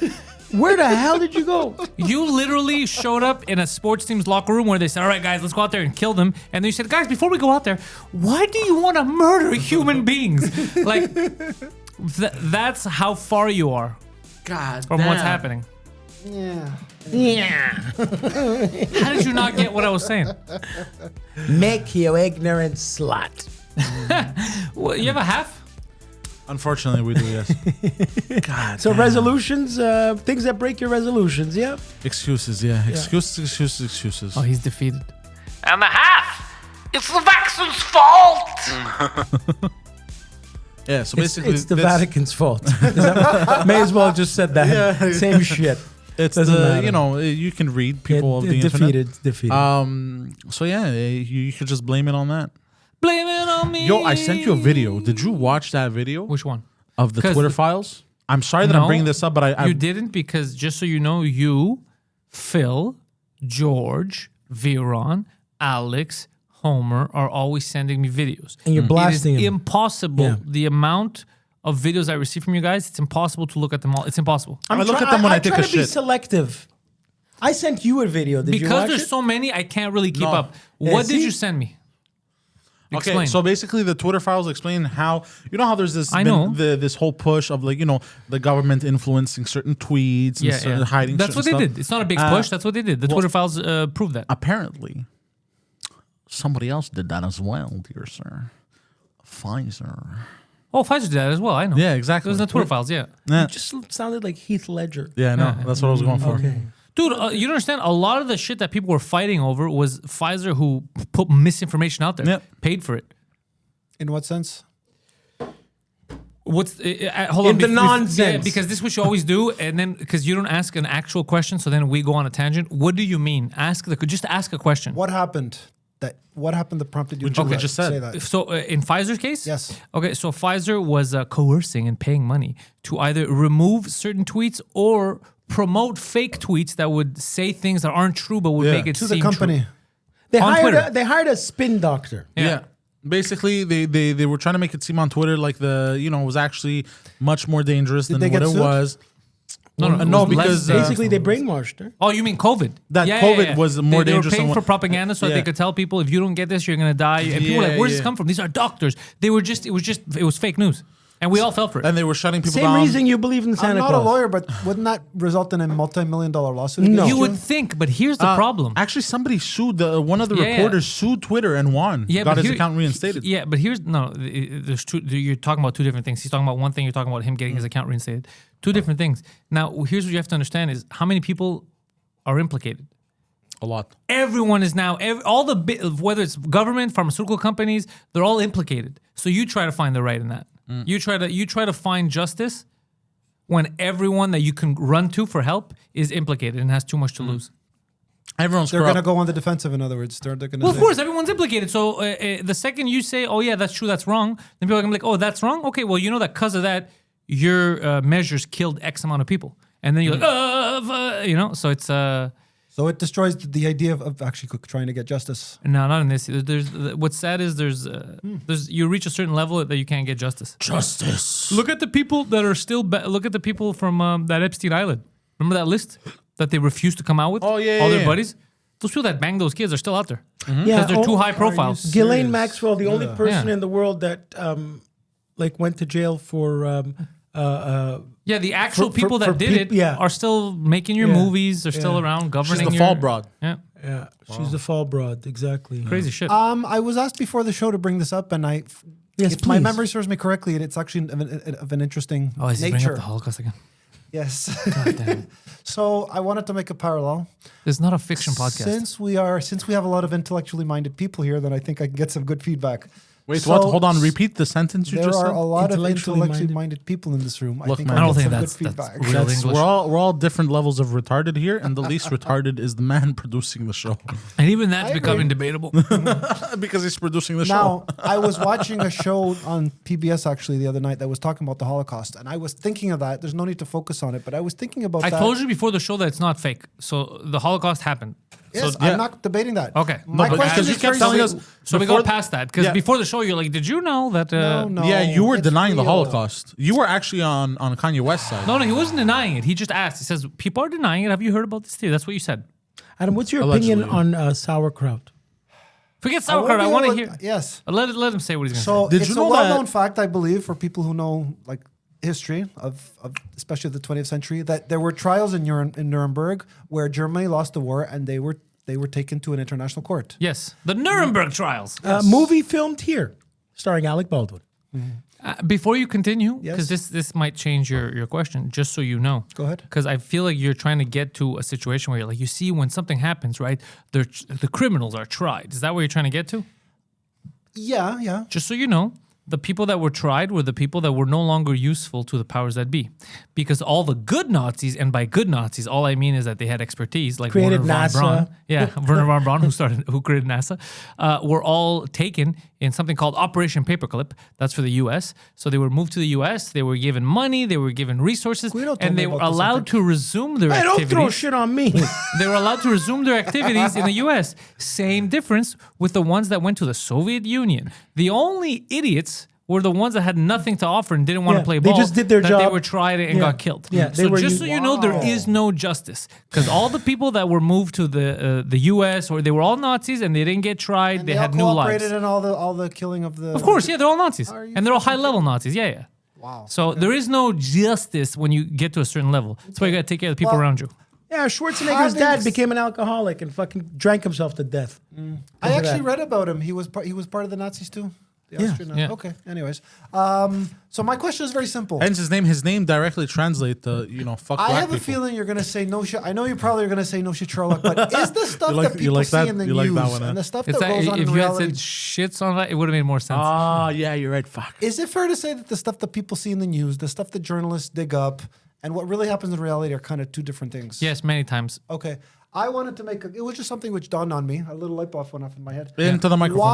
Where the hell did you go? You literally showed up in a sports team's locker room where they said, all right, guys, let's go out there and kill them. And then you said, guys, before we go out there, why do you want to murder human beings? Like, that's how far you are God from what's happening. Yeah. How did you not get what I was saying? Make you ignorant slut. Well, you have a half? Unfortunately, we do, yes. God. So resolutions, things that break your resolutions. Yeah. Excuses, yeah. Excuses. Oh, he's defeated. And a half. It's the vaccine's fault. Yeah, so It's, basically, it's the that's- Vatican's fault. May as well just said that. Yeah. Same shit. It's Doesn't the matter. you know you can read people of the defeated. internet. Defeated. So yeah, you could just blame it on that. Blame it on me. Yo, I sent you a video. Did you watch that video Which one? of the 'Cause Twitter the- files? I'm sorry that I'm bringing this up, but I You didn't, because just so you know, you, Phil, George, Viron, Alex, Homer are always sending me videos. And you're blasting It is them. impossible. Yeah. The amount of videos I receive from you guys, it's impossible to look at them all. It's impossible. I look at them when I take try a to be shit. selective. I sent you a video. Did you Because watch there's it? so many, I can't really keep No. up. Yeah, What did see? you send me? Okay, Explain. so basically the Twitter files explain how how there's this I know. this whole push of the government influencing certain tweets and certain hiding. That's what they certain did. stuff. It's not a big push. That's what they did. The Twitter files prove that. Apparently, somebody else did that as well, dear sir. Pfizer. Oh, Pfizer did that as well. I know. Yeah, exactly. It was in the Twitter files. Yeah. Yeah, You just sounded like Heath Ledger. yeah, no, that's what I was going for. Okay. Dude, you don't understand. A lot of the shit that people were fighting over was Pfizer, who put misinformation out there, Yep. paid for it. In what sense? What's hold on? In the nonsense. Yeah, because this is what you always do, and then because you don't ask an actual question, so then we go on a tangent. What do you mean? Just ask a question. What happened? What happened that prompted you to we just said. say that? So in Pfizer's case, Yes. Okay, so Pfizer was coercing and paying money to either remove certain tweets or promote fake tweets that would say things that aren't true but would Yeah. make it To seem the company. true. They On hired Twitter. they hired a spin doctor. Yeah. Basically, they were trying to make it seem on Twitter like it was actually much more dangerous than they what get it sued? was. No, No, it was less because, dangerous. Basically, they brainwashed her. Oh, you mean COVID? That COVID was more they dangerous were paying than for what- propaganda so that Yeah. they could tell people if you don't get this, you're gonna die. And people were like, Yeah, "Where does yeah. this come from? These are doctors." It was fake news, and we all fell for it. And they were shutting people Same down. reason you believe in Santa I'm not Claus. a lawyer, but wouldn't that result in a multi-million-dollar lawsuit? No. against you would think, but here's the problem. Actually, somebody sued one of the Yeah, yeah. reporters sued Twitter and won. Yeah, got but his here- account reinstated. Yeah, but here's there's two. You're talking about two different things. He's talking about one thing. You're talking about him getting his account reinstated. Two different things. Now, here's what you have to understand: is how many people are implicated. A lot. Everyone is now all the whether it's government, pharmaceutical companies, they're all implicated. So you try to find the right in that. You try to find justice when everyone that you can run to for help is implicated and has too much to lose. Everyone's They're corrupt. going to go on the defensive, in other words. They're going to Well, of course, everyone's implicated. So the second you say, "Oh yeah, that's true, that's wrong," then people are gonna be like, "Oh, that's wrong." Okay, well, you know that because of that, your measures killed X amount of people, and then you're like, so it's So it destroys the idea of actually trying to get justice. no, not in this. There's what's sad is there's you reach a certain level that you can't get justice. Justice. Look at the people that are still look at the people from that Epstein Island. Remember that list that they refused to come out with? Oh, yeah, all yeah, their yeah. buddies. Those people that bang those kids are still out there Yeah, because they're too high profile. Ghislaine Maxwell, the only person Yeah. in the world that like went to jail for Yeah, the actual For- people for that did peop- it yeah. are still making your Yeah. movies. They're still Yeah. around She's governing. the your, fall broad. Yeah, yeah, she's the fall broad, exactly. crazy shit. I was asked before the show to bring this up, and Yes, if my please. memory serves me correctly, it's actually of an interesting Oh, is he bringing nature. up the Holocaust again? Yes. God damn. So I wanted to make a parallel. It's not a fiction podcast. Since we have a lot of intellectually minded people here, then I think I can get some good feedback. Wait, So, what? Hold on. Repeat the sentence you There just are said. a lot of Intellectually intellectually minded people in this room. Look, man, I I'll don't get think some that's good feedback. real That's- English. we're all different levels of retarded here, and the least retarded is the man producing the show And even that's I agree. becoming debatable. because he's producing the show. Now, I was watching a show on PBS actually the other night that was talking about the Holocaust, and I was thinking of that. There's no need to focus on it, but I was thinking about I that. told you before the show that it's not fake. So the Holocaust happened. Yes, So, I'm not debating that. okay. My but question as is you kept very telling us, simple. so we before go the- past that because Yeah. before the show you're like, did you know that? No, yeah, you were it's denying the real. Holocaust. You were actually on Kanye West's side. No, he wasn't denying it. He just asked. He says people are denying it. Have you heard about this theory? That's what you said. Adam, what's your Allegedly. opinion on sauerkraut? Forget I won't sauerkraut. I be want to able hear. Yes. Let him say what he's going to So say. Did it's you a know that- well-known fact, I believe, for people who know like history of especially the 20th century, that there were trials in Nuremberg where Germany lost the war and they were taken to an international court. Yes, the Nuremberg trials. Movie filmed here, starring Alec Baldwin. Before you continue, Yes. because this might change your question, just so you know. Go ahead. Because I feel like you're trying to get to a situation where you're like, you see, when something happens, right? The criminals are tried. Is that what you're trying to get to? Yeah. Just so you know, the people that were tried were the people that were no longer useful to the powers that be. Because all the good Nazis, and by good Nazis, all I mean is that they had expertise, like Created Werner von NASA. Braun. Yeah, Werner von Braun, who created NASA, were all taken in something called Operation Paperclip. That's for the U.S. So they were moved to the U.S., they were given money, they were given resources, Guido told and me they were about this, I allowed to resume their Hey, don't activities. throw shit on me. They were allowed to resume their activities in the U.S. Same difference with the ones that went to the Soviet Union. The only idiots were the ones that had nothing to offer and didn't want Yeah, to play they ball. just did their that job. They were tried and Yeah. got killed. Yeah, they so were just used- so you know, there is no justice because all the people that were moved to the U.S. or they were all Nazis and they didn't get tried. They all had new lives. cooperated in all the killing of the. Of course, yeah, they're all Nazis Are you and they're all high level Nazis. Yeah. Wow. So there is no justice when you get to a certain level. That's why you got to take care of the people Well, around you. Yeah, Schwarzenegger's Having dad s- became an alcoholic and fucking drank himself to death. I Look at actually that. read about him. He was part of the Nazis too. The Austrian, Yeah. Okay. Anyways, so my question is very simple. Hence his name directly translates to fuck black I have a people. feeling you're gonna say no shit. I know you probably are gonna say no shit, Sherlock. But is the stuff like- that you people like see that? in the You like news that one, huh? and the stuff It's that that, goes on if in you had reality? said shits on that, it would have made more sense. Ah, yeah, you're right. Fuck. Is it fair to say that the stuff that people see in the news, the stuff that journalists dig up, and what really happens in reality are kind of two different things? Yes, many times. Okay. I wanted to it was just something which dawned on me. A little light bulb went off in my head. Into the microphone.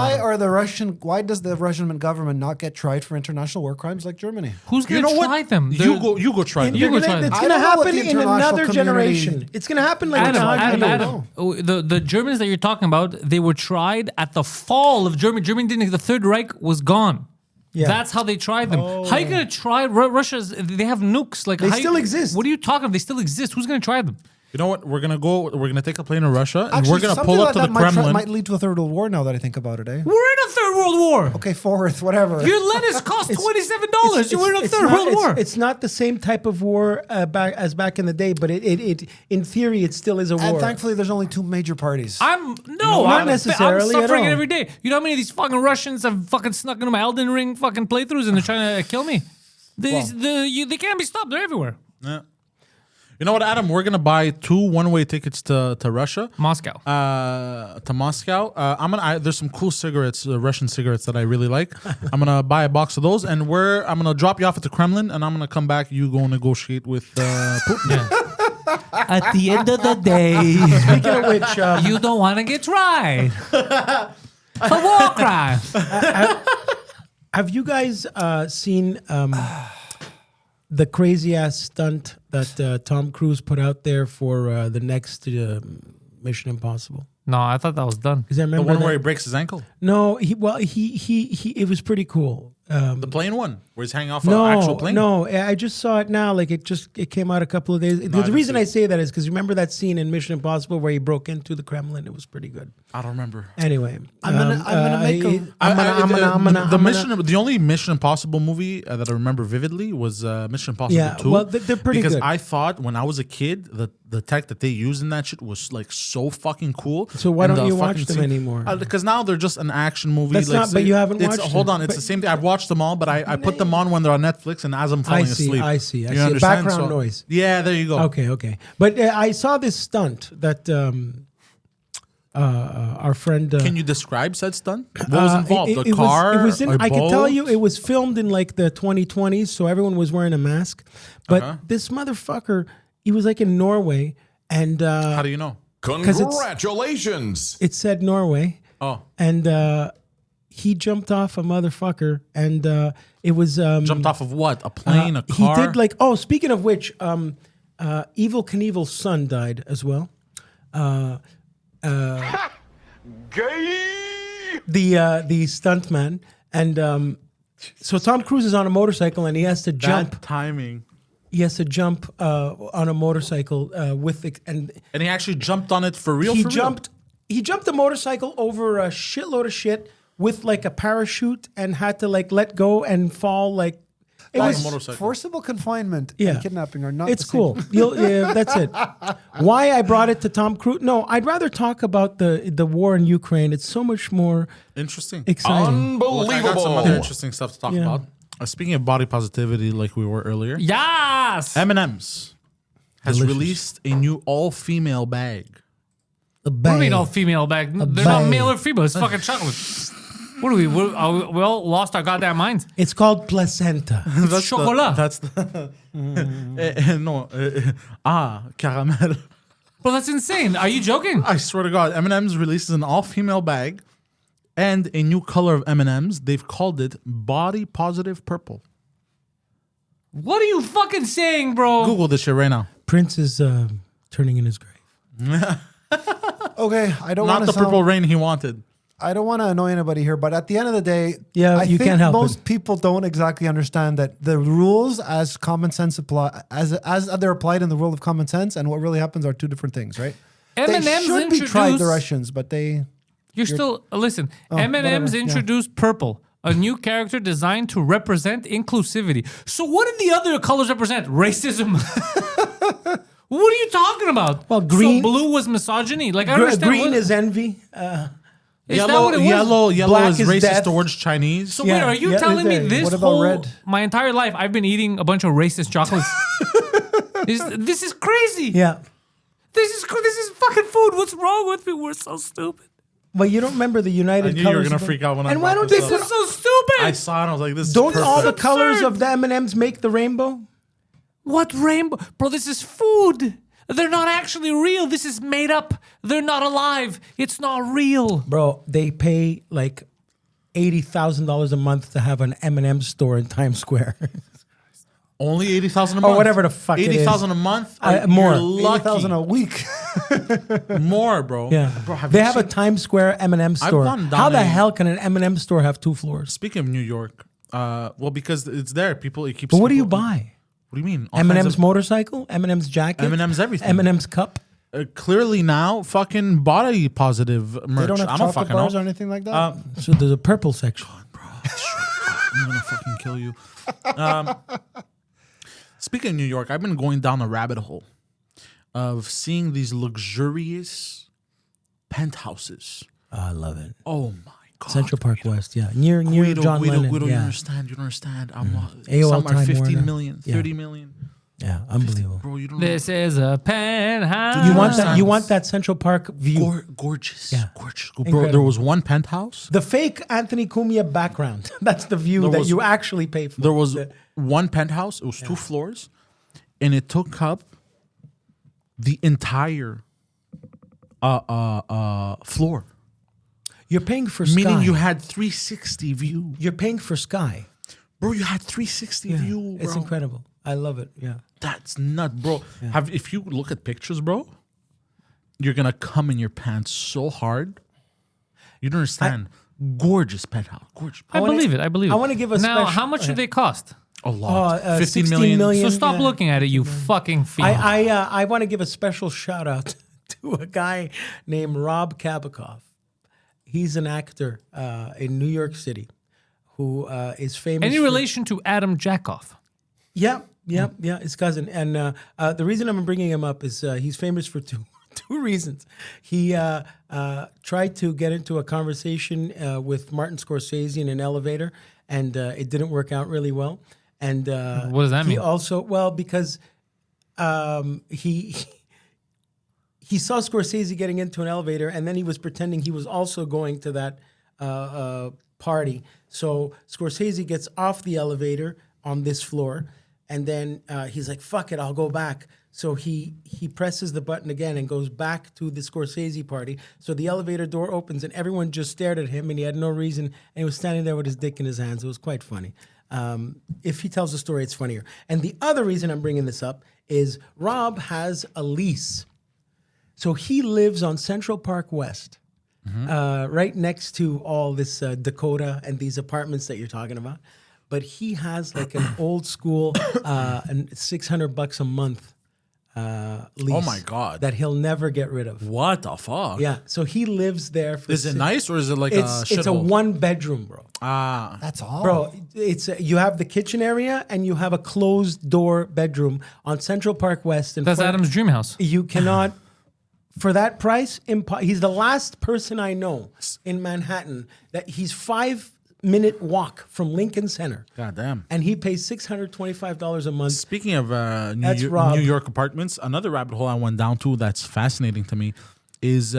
Why does the Russian government not get tried for international war crimes like Germany? Who's You going to know what? try them? You go try them. You go try them. It's I going to don't know what happen the in international another community- generation. It's going to happen like Adam, in 100 Adam, years. Adam. The Germans that you're talking about, they were tried at the fall of Germany. Germany didn't. The Third Reich was gone. Yeah. That's how they tried them. How are you going to try Russia's? They have nukes. Like They how you- still exist. What are you talking about? They still exist. Who's going to try them? You know what? We're gonna take a plane to Russia and Actually, we're gonna something pull up like to the that Kremlin. might lead to a third world war. Now that I think about it, eh? We're in a Third World War. Okay, fourth, whatever. Your lettuce cost $27. You were in a Third not- World War. It's not the same type of war back in the day, but it in theory it still is a war. and thankfully, there's only two major parties. not necessarily I'm at suffering all. it every day. You know how many of these fucking Russians have fucking snuck into my Elden Ring fucking playthroughs and they're trying to kill me? They can't be stopped. They're everywhere. Yeah. You know what, Adam? We're gonna buy 2 one-way tickets to Russia. Moscow. To Moscow. There's some cool cigarettes, Russian cigarettes that I really like. I'm gonna buy a box of those, and I'm gonna drop you off at the Kremlin, and I'm gonna come back. You go negotiate with Putin. At the end of the day, Speaking of which, you don't want to get tried for war crimes. have you guys seen the crazy ass stunt that Tom Cruise put out there for the next Mission Impossible? No, I thought that was done. Because I The remember one that- where he breaks his ankle. No, he it was pretty cool. The plane one, where he's hanging off an actual plane. No, I just saw it now. Like it came out a couple of days. The reason I say that is because remember that scene in Mission Impossible where he broke into the Kremlin? It was pretty good. I don't remember. Anyway, I'm gonna make The only Mission Impossible movie that I remember vividly was Mission Impossible 2. Well, they're pretty because good. I thought when I was a kid the tech that they used in that shit was like so fucking cool. So why And don't the you watch fucking them scene- anymore? Because now they're just an action movie. That's not- but you haven't watched Hold them. on, it's But- the same thing. I've watched them all, but I put them on when they're on Netflix and as I'm falling asleep. I see. You understand? Background noise. Yeah, there you go. Okay. But I saw this stunt that our friend. Can you describe said stunt? What was involved? It The car? It was in, a I can tell boat? you, it was filmed in like the 2020s, so everyone was wearing a mask. But Uh-huh. this motherfucker, he was like in Norway, and How do you know? 'Cause it's- Congratulations! it said Norway, Oh, and he jumped off a motherfucker, and it was jumped off of what? A plane? A car? He did like. Oh, speaking of which, Evil Knievel's son died as well. The stuntman, and so Tom Cruise is on a motorcycle and he has to jump. That timing. He has to jump on a motorcycle and And he actually jumped on it for real. he for real? jumped. He jumped a motorcycle over a shitload of shit with like a parachute and had to like let go and fall like. It on was a motorcycle. forcible confinement Yeah. and kidnapping are not. It's the same. cool. Yeah, that's it. Why I brought it to Tom Cruise? No, I'd rather talk about the war in Ukraine. It's so much more Interesting. exciting. Look, I got some other Unbelievable! interesting stuff to talk Yeah. about. Speaking of body positivity, like we were earlier, Yes. M&M's has Delicious. released a new all-female bag. The What do you mean bag. all female bag? They're not bag. male or female. It's fucking chocolate. What are we? We all lost our goddamn minds. It's called placenta. It's chocolat. That's the no. Caramel. Bro, that's insane. Are you joking? I swear to God, M&M's releases an all-female bag and a new color of M&M's. They've called it Body Positive Purple. What are you fucking saying, bro? Google this shit right now. Prince is turning in his grave. Okay, I don't Not want the to purple rain he wanted. I don't want to annoy anybody here, but at the end of the day, Yeah, I you think can't help most it. people don't exactly understand that the rules as common sense apply as they're applied in the world of common sense and what really happens are two different things, right? M&M's they should be tried the introduced- Russians, but they You're still listen. Oh, M&M's whatever, yeah. introduced purple, a new character designed to represent inclusivity. So what did the other colors represent? Racism. What are you talking about? Well, green- So blue was misogyny. Like I understand. Green what- is envy. Is that what it was? Yellow Black is is racist death. towards Chinese. So Yeah, wait, are you yeah, telling me is there- this what about whole red? my entire life I've been eating a bunch of racist chocolates? This is crazy. Yeah. This is fucking food. What's wrong with me? We're so stupid. But you don't remember the United I knew colors. you were gonna of the- freak out when I And why brought don't this they up. This put? is so stupid. I saw it and I was like, this Don't is all the perfect. colors of the M&Ms make the rainbow? What rainbow? Bro, this is food. They're not actually real. This is made up. They're not alive. It's not real. Bro, they pay like $80,000 a month to have an M&M store in Times Square. Only 80,000 a Or month. whatever the fuck it is. 80,000 a month. More. You're lucky. 80,000 a week. More, bro. Yeah, Bro, they you have a seen- Times Square M&M store. gone down How the a- hell can an M&M store have 2 floors? Speaking of New York, well, because it's there, people. It keeps. But what do you people- buy? What do you mean? All kinds M&M's of- motorcycle, M&M's jacket, M&M's everything. M&M's cup. Clearly now, fucking body positive merch. They don't have I don't chocolate fucking bars know. or anything like that. So there's a purple section. I'm gonna fucking kill you. Speaking of New York, I've been going down a rabbit hole of seeing these luxurious penthouses. I love it. Oh my god! Central Park West, yeah, near Guido, John Lennon. Guido, you yeah. don't understand. You don't understand. I'm AOL some are Time 15 Warner. million, Yeah. 30 million. Yeah, unbelievable. Bro, you don't know. This is a penthouse. You want that? Sounds- You want that Central Park view? Gorgeous. Yeah. Gorgeous. Bro, Incredible. there was one penthouse. The fake Anthony Cumia background. That's the view There that was- you actually pay for. There was one penthouse. It was 2 floors, and it took up the entire floor. You're paying for sky. Meaning you had 360 view. You're paying for sky. Bro, you had 360 Yeah, view, bro. it's incredible. I love it. Yeah. That's nuts, bro. If you look at pictures, bro, you're gonna come in your pants so hard. You don't understand. Gorgeous penthouse. Gorgeous. I believe it. I believe it. I wanna give a now. special- How much do they cost? A lot. 15 16 million. million. So stop yeah. looking at it, you fucking fiend. I want to give a special shout out to a guy named Rob Kabakov. He's an actor in New York City who is famous. Any for- relation to Adam Jackoff? Yeah, his cousin. And the reason I'm bringing him up is he's famous for two reasons. He tried to get into a conversation with Martin Scorsese in an elevator, and it didn't work out really well. And What does that he mean? also, well, because he saw Scorsese getting into an elevator, and then he was pretending he was also going to that party. So Scorsese gets off the elevator on this floor, and then he's like, "Fuck it, I'll go back." So he presses the button again and goes back to the Scorsese party. So the elevator door opens, and everyone just stared at him, and he had no reason, and he was standing there with his dick in his hands. It was quite funny. If he tells the story, it's funnier. And the other reason I'm bringing this up is Rob has a lease. So he lives on Central Park West, right next to all this Dakota and these apartments that you're talking about. But he has like an old school and $600 a month lease. Oh my God. That he'll never get rid of. What the fuck? Yeah. So he lives there. For Is it nice or is it like a It's a shithole? 1-bedroom, bro. Ah. That's all. Bro, it's you have the kitchen area and you have a closed door bedroom on Central Park West. And That's for- Adam's dream house. You cannot, for that price, he's the last person I know in Manhattan that he's 5-minute walk from Lincoln Center. God damn. And he pays $625 a month. Speaking of That's New Rob. York apartments, another rabbit hole I went down to that's fascinating to me is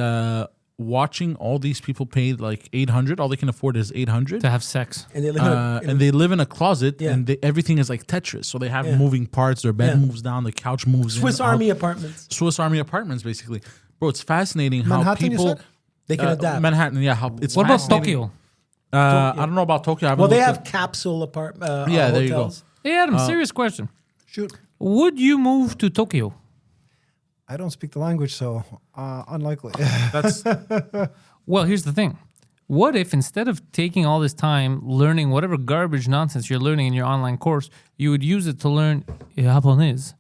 watching all these people pay like $800. All they can afford is $800. To have sex. And they live And they live in a closet, Yeah. and everything is like Tetris. So they have Yeah. moving parts. Their bed Yeah. moves down, the couch moves in. Swiss out. Army apartments. Swiss Army apartments, basically. Bro, it's fascinating how Manhattan, you people said? They can adapt. Manhattan, yeah. How it's What about fascinating. Tokyo? I don't know about Tokyo. I haven't Well, they looked have capsule apartment. Yeah, there you go. hotels. Hey, Adam, serious question. Shoot. Would you move to Tokyo? I don't speak the language, so unlikely. That's Well, here's the thing. What if instead of taking all this time learning whatever garbage nonsense you're learning in your online course, you would use it to learn Japanese?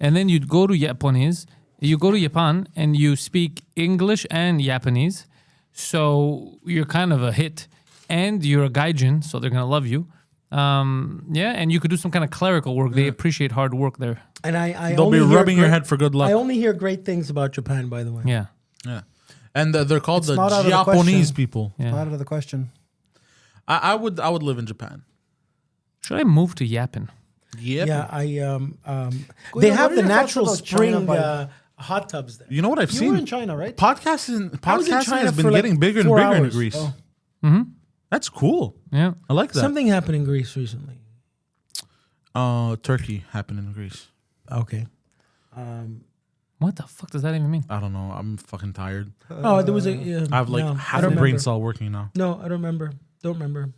And then you'd go to Japanese, you go to Japan and you speak English and Japanese. So you're kind of a hit. And you're a gaijin, so they're going to love you. And you could do some kind of clerical work. They appreciate hard work there. And I they'll only be hear rubbing your great- head for good luck. I only hear great things about Japan, by the way. Yeah. Yeah, and they're called the not out of the Japanese question. people. Yeah. Out of the question. I would live in Japan. Should I move to Japan? Yep. Yeah, Guido, they what have are the your thoughts natural about spring China, bud? hot tubs there. You know what I've You seen? were in China, right? Podcasting was in China has been for like getting bigger and 4 bigger in hours. Greece. Oh. That's cool. Yeah. I like that. Something happened in Greece recently. Turkey happened in Greece. Okay. What the fuck does that even mean? I don't know. I'm fucking tired. Oh, there was a. I have like no, half I a don't brain remember. cell working now. No, I don't remember. Don't remember.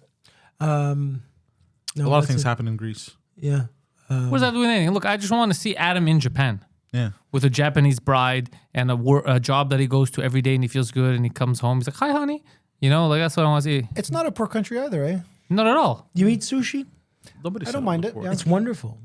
No, A lot of that's things it. happen in Greece. Yeah. What does that do with anything? Look, I just want to see Adam in Japan Yeah. with a Japanese bride and a job that he goes to every day and he feels good and he comes home. He's like, "Hi, honey." You know, like that's what I want to see. It's not a poor country either, eh? Not at all. You eat sushi? Nobody I said don't mind it. before. Yeah. It's wonderful.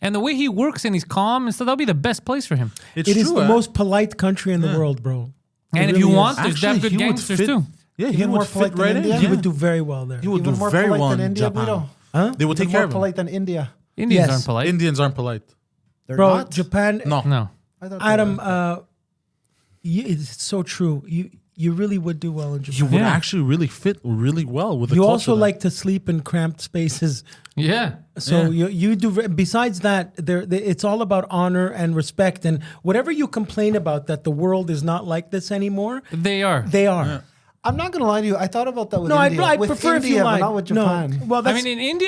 And the way he works and he's calm and stuff, that'll be the best place for him. It's It is true, the eh? most polite country in the world, bro. It And if really you is. want, there's damn Actually, good he would gangsters fit- too. Yeah, he Even more would polite fit than right in. India? He would do very well there. He would Even do more very polite well than in India, Japan. Guido. Huh? They will Even take care more of him. polite than India. Indians Yes. aren't polite. Indians aren't polite. They're Bro, not? Japan. No. No. I thought they Adam, were. it's so true. You really would do well in Japan. You would Yeah. actually really fit really well with the You culture also there. like to sleep in cramped spaces. Yeah. So Yeah. you do. Besides that, it's all about honor and respect. And whatever you complain about that the world is not like this anymore, They are. they are. I'm not going to lie to you. I thought about that with No, India. I'd with prefer India, if you but lied. not with Japan. No. Well, I that's, mean, in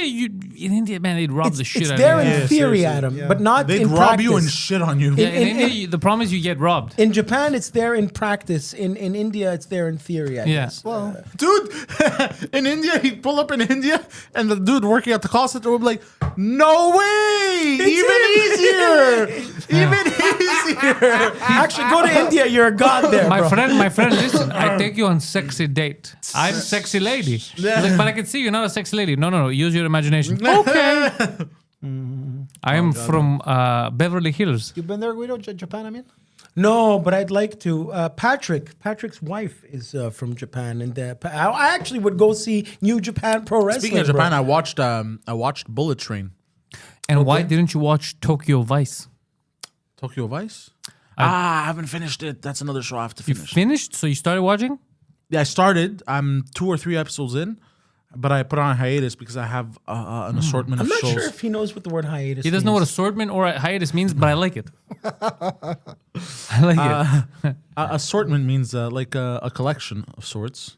India, man, they'd rob the shit it's out there of you. in Yeah, theory, seriously. Adam, Yeah. but not They'd in rob practice. you and shit on you. Yeah, in in- India, the problem is you get robbed. In Japan, it's there in practice. In India, it's there in theory. I Yeah. guess. Well, Dude, in India, he'd pull up in India, and the dude working at the call center would be like, "No way! Even easier! Even easier! Actually, go to India. You're a god there, My bro. friend, listen. I take you on sexy date. I'm sexy lady. He's like, but I can see you're not a sexy lady. No. Use your imagination. Okay. I am from Beverly Hills. You've been there, Guido? Japan, I mean? No, but I'd like to. Patrick's wife is from Japan, and I actually would go see New Japan Pro Wrestling. Speaking of Japan, bro. I watched Bullet Train. And why didn't you watch Tokyo Vice? Tokyo Vice? I haven't finished it. That's another show I have to You finish. finished? So you started watching? Yeah, I started. I'm 2 or 3 episodes in, but I put on a hiatus because I have an assortment I'm of not shows. sure if he knows what the word hiatus. He doesn't know what means. assortment or a hiatus means, but I like it. I like it. Assortment means like a collection of sorts,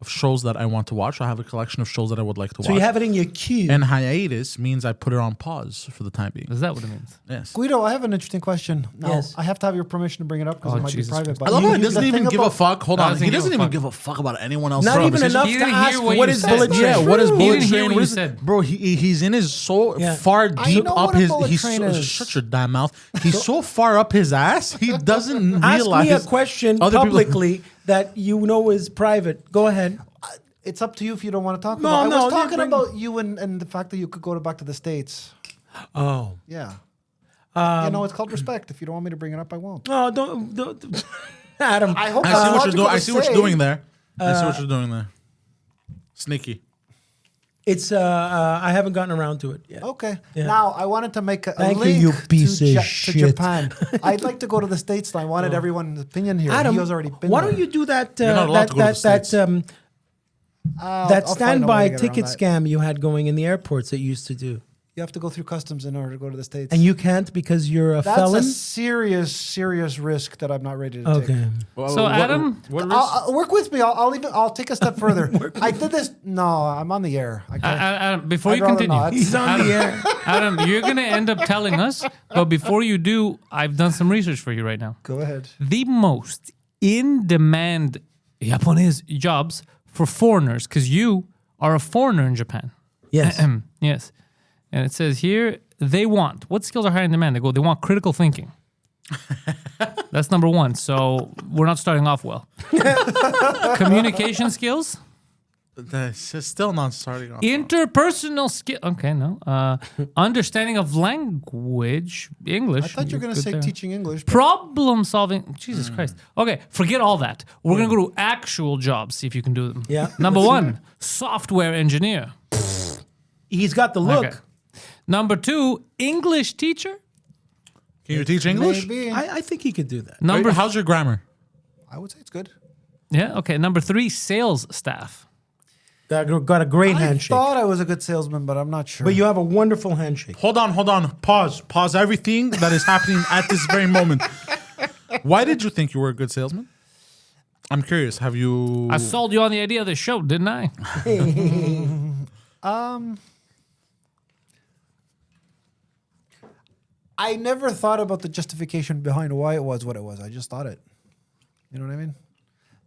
of shows that I want to watch. I have a collection of shows that I would like to So watch. you have it in your queue. And hiatus means I put it on pause for the time being. Is that what it means? Yes. Guido, I have an interesting question. Now, Yes. I have to have your permission to bring it up because Oh, it might Jesus be private. Christ. But I love how he the doesn't even thing give a about- fuck. Hold on. Doesn't He give a doesn't even fuck. give a fuck about anyone else's Not even conversation. enough He to didn't ask hear what what you is said. bullet It's train. Yeah, what is He Bullet didn't hear Train? what What you is said. Bro, he's in his so Yeah. far I deep know up what a his. bullet He's train so, is. shut your damn mouth. He's so far up his ass. He doesn't Ask realize. me a question other people- publicly that you know is private. Go ahead. It's up to you if you don't want to talk No, about it. I no, was you talking bring- about you and the fact that you could go back to the States. Oh. Yeah. It's called respect. If you don't want me to bring it up, I won't. No, don't. Adam. I hope I that's see what you're logical doing. to I see what say. you're doing there. I see what you're doing there. Sneaky. It's I haven't gotten around to it yet. Okay. Yeah. Now, I wanted to make a Thank you, link you piece to, of to shit. Japan. I'd like to go to the States. And I wanted everyone's opinion here. Adam, he has already been why there. don't you do that? You're not allowed to go to the States. I'll That find a way standby to get around ticket that. scam you had going in the airports that you used to do, You have to go through customs in order to go to the States. and you can't because you're a That's felon. a serious risk that I'm not ready to take. Okay. So, Adam- I'll work with me. I'll take a step further. I did this. No, I'm on the air. I can't. Adam, before I'd you rather continue, not. He's on the air. Adam, you're going to end up telling us, but before you do, I've done some research for you right now. Go ahead. The most in-demand Japanese jobs for foreigners, because you are a foreigner in Japan. Yes. Yes. And it says here, they want, what skills are high in demand? They want critical thinking. That's number 1. So we're not starting off well. Communication skills, That's still not starting off. interpersonal skill. Okay, no. Understanding of language, English. I thought you were going to good say there. teaching English. but Problem solving. Jesus Christ. Okay, forget all that. We're going to go to actual jobs, see if you can do them. Yeah. Number 1, software engineer. He's got the look. Okay. Number 2, English teacher. Can you teach English? Maybe. I think he could do that. Number How's your grammar? I would say it's good. Yeah, okay. Number 3, sales staff. Got a great I handshake. thought I was a good salesman, but I'm not sure. But you have a wonderful handshake. Hold on. Pause everything that is happening at this very moment. Why did you think you were a good salesman? I'm curious. Have you? I sold you on the idea of the show, didn't I? I never thought about the justification behind why it was what it was. I just thought it. You know what I mean?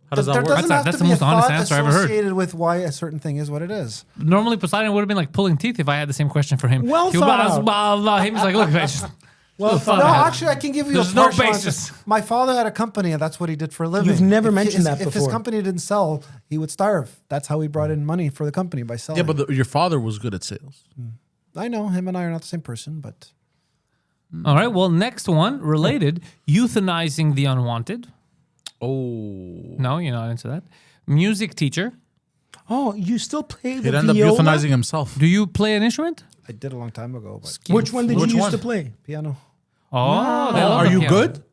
How does that There work? doesn't have That's to the be a most honest thought answer I've ever heard. associated with why a certain thing is what it is. Normally, Poseidon would have been like pulling teeth if I had the same question for him. Well He would thought blah, out. blah, blah. He was like, look, I just, Well, fuck No, that. actually, I can give you There's a no partial answer. basis. My father had a company, and that's what he did for a living. You've never If mentioned that If his before. company didn't sell, he would starve. That's how he brought in money for the company, by selling. Yeah, but your father was good at sales. I know him and I are not the same person, but All right, well, next one, related, euthanizing the unwanted. Oh, No, you're not into that. Music teacher. Oh, you still play the he'd end up viola? euthanizing himself. Do you play an instrument? I did a long time ago. But Which one did Which you used one? to play? piano. Oh, they love Are the you piano. good?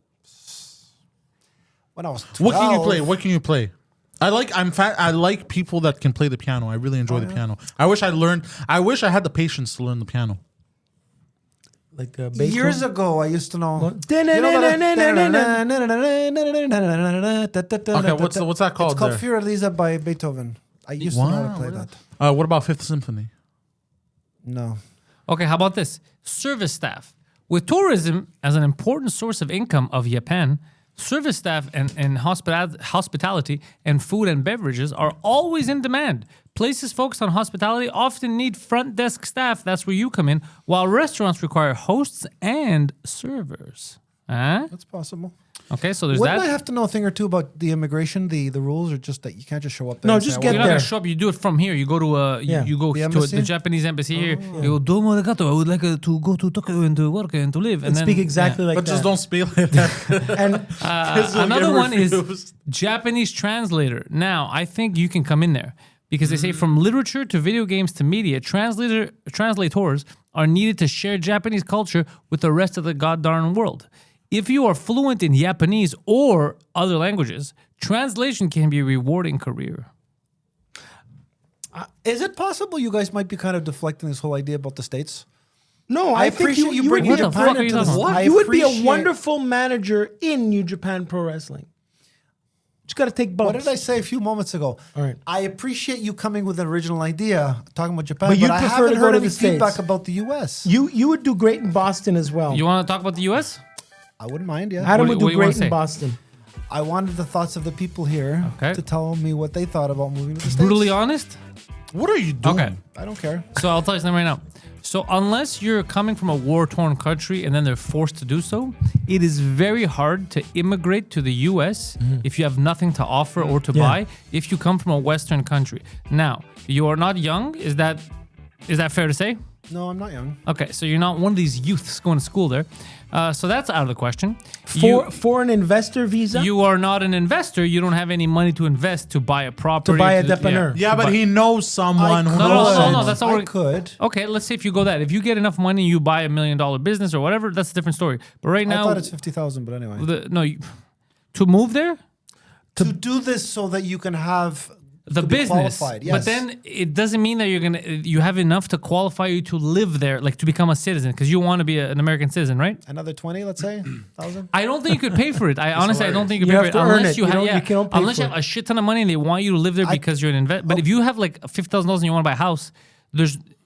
When I was 12. What can you play? What can you play? I like people that can play the piano. I really enjoy the piano. I wish I had the patience to learn the piano. Like Beethoven? Years ago, I used to know. Okay, Okay, what's that called It's called there? Fiordalisa by Beethoven. I used to know how to play that. What about Fifth Symphony? No. Okay, how about this? Service staff. With tourism as an important source of income of Japan, service staff and hospitality and food and beverages are always in demand. Places focused on hospitality often need front desk staff. That's where you come in, while restaurants require hosts and servers. Huh? That's possible. Okay, so there's Wouldn't that. I have to know a thing or two about the immigration, the rules, or just that you can't just show up there? No, and just say, get You're "I not want gonna there. show up. You do it from here. You go to Yeah. you go The to embassy? the Japanese embassy here. You go domo arigato. I would like to go to Tokyo and to work and to live. And then, speak exactly like But that. just don't speak like that. And Another one is refused. Japanese translator. Now, I think you can come in there because they say from literature to video games to media, translators are needed to share Japanese culture with the rest of the goddamn world. If you are fluent in Japanese or other languages, translation can be a rewarding career. Is it possible you guys might be kind of deflecting this whole idea about the States? no, I think appreciate you would bringing be- What the fuck are you talking about? I You would be a appreciate- wonderful manager in New Japan Pro Wrestling. Just got to take bumps. What did I say a few moments ago? All right. I appreciate you coming with an original idea, talking about Japan, But but, you'd I prefer haven't to go heard to any the States. feedback about the U.S. You would do great in Boston as well. You want to talk about the U.S.? I wouldn't mind, yeah. Adam What would do do you wanna great in say? Boston. I wanted the thoughts of the people here Okay. to tell me what they thought about moving to the States. Brutally honest? What are you doing? Okay. I don't care. So I'll tell you something right now. So unless you're coming from a war-torn country and then they're forced to do so, it is very hard to immigrate to the U.S. if you have nothing to offer or to buy. If you come from a Western country, now you are not young. Is that fair to say? No, I'm not young. Okay, so you're not one of these youths going to school there. So that's out of the question. For an investor visa? You are not an investor. You don't have any money to invest to buy a property. buy a dépanneur. Yeah, but he knows someone who No, knows. no, that's not I what could. Okay, let's say if you go that. If you get enough money, you buy $1 million business or whatever, that's a different story. But right I now, thought it's 50,000, but anyway. to move there, To do this so that you can have the to be business. qualified, But yes. then it doesn't mean that you have enough to qualify you to live there, like to become a citizen, because you want to be an American citizen, right? Another 20, let's say, 1,000. I don't think you could pay for it. I honestly, I don't think you could You pay have for it to earn unless it. you You have, don't- you can't pay unless you for have it. a shit ton of money and they want you to live there because you're an investor. But if you have like $50,000 and you want to buy a house,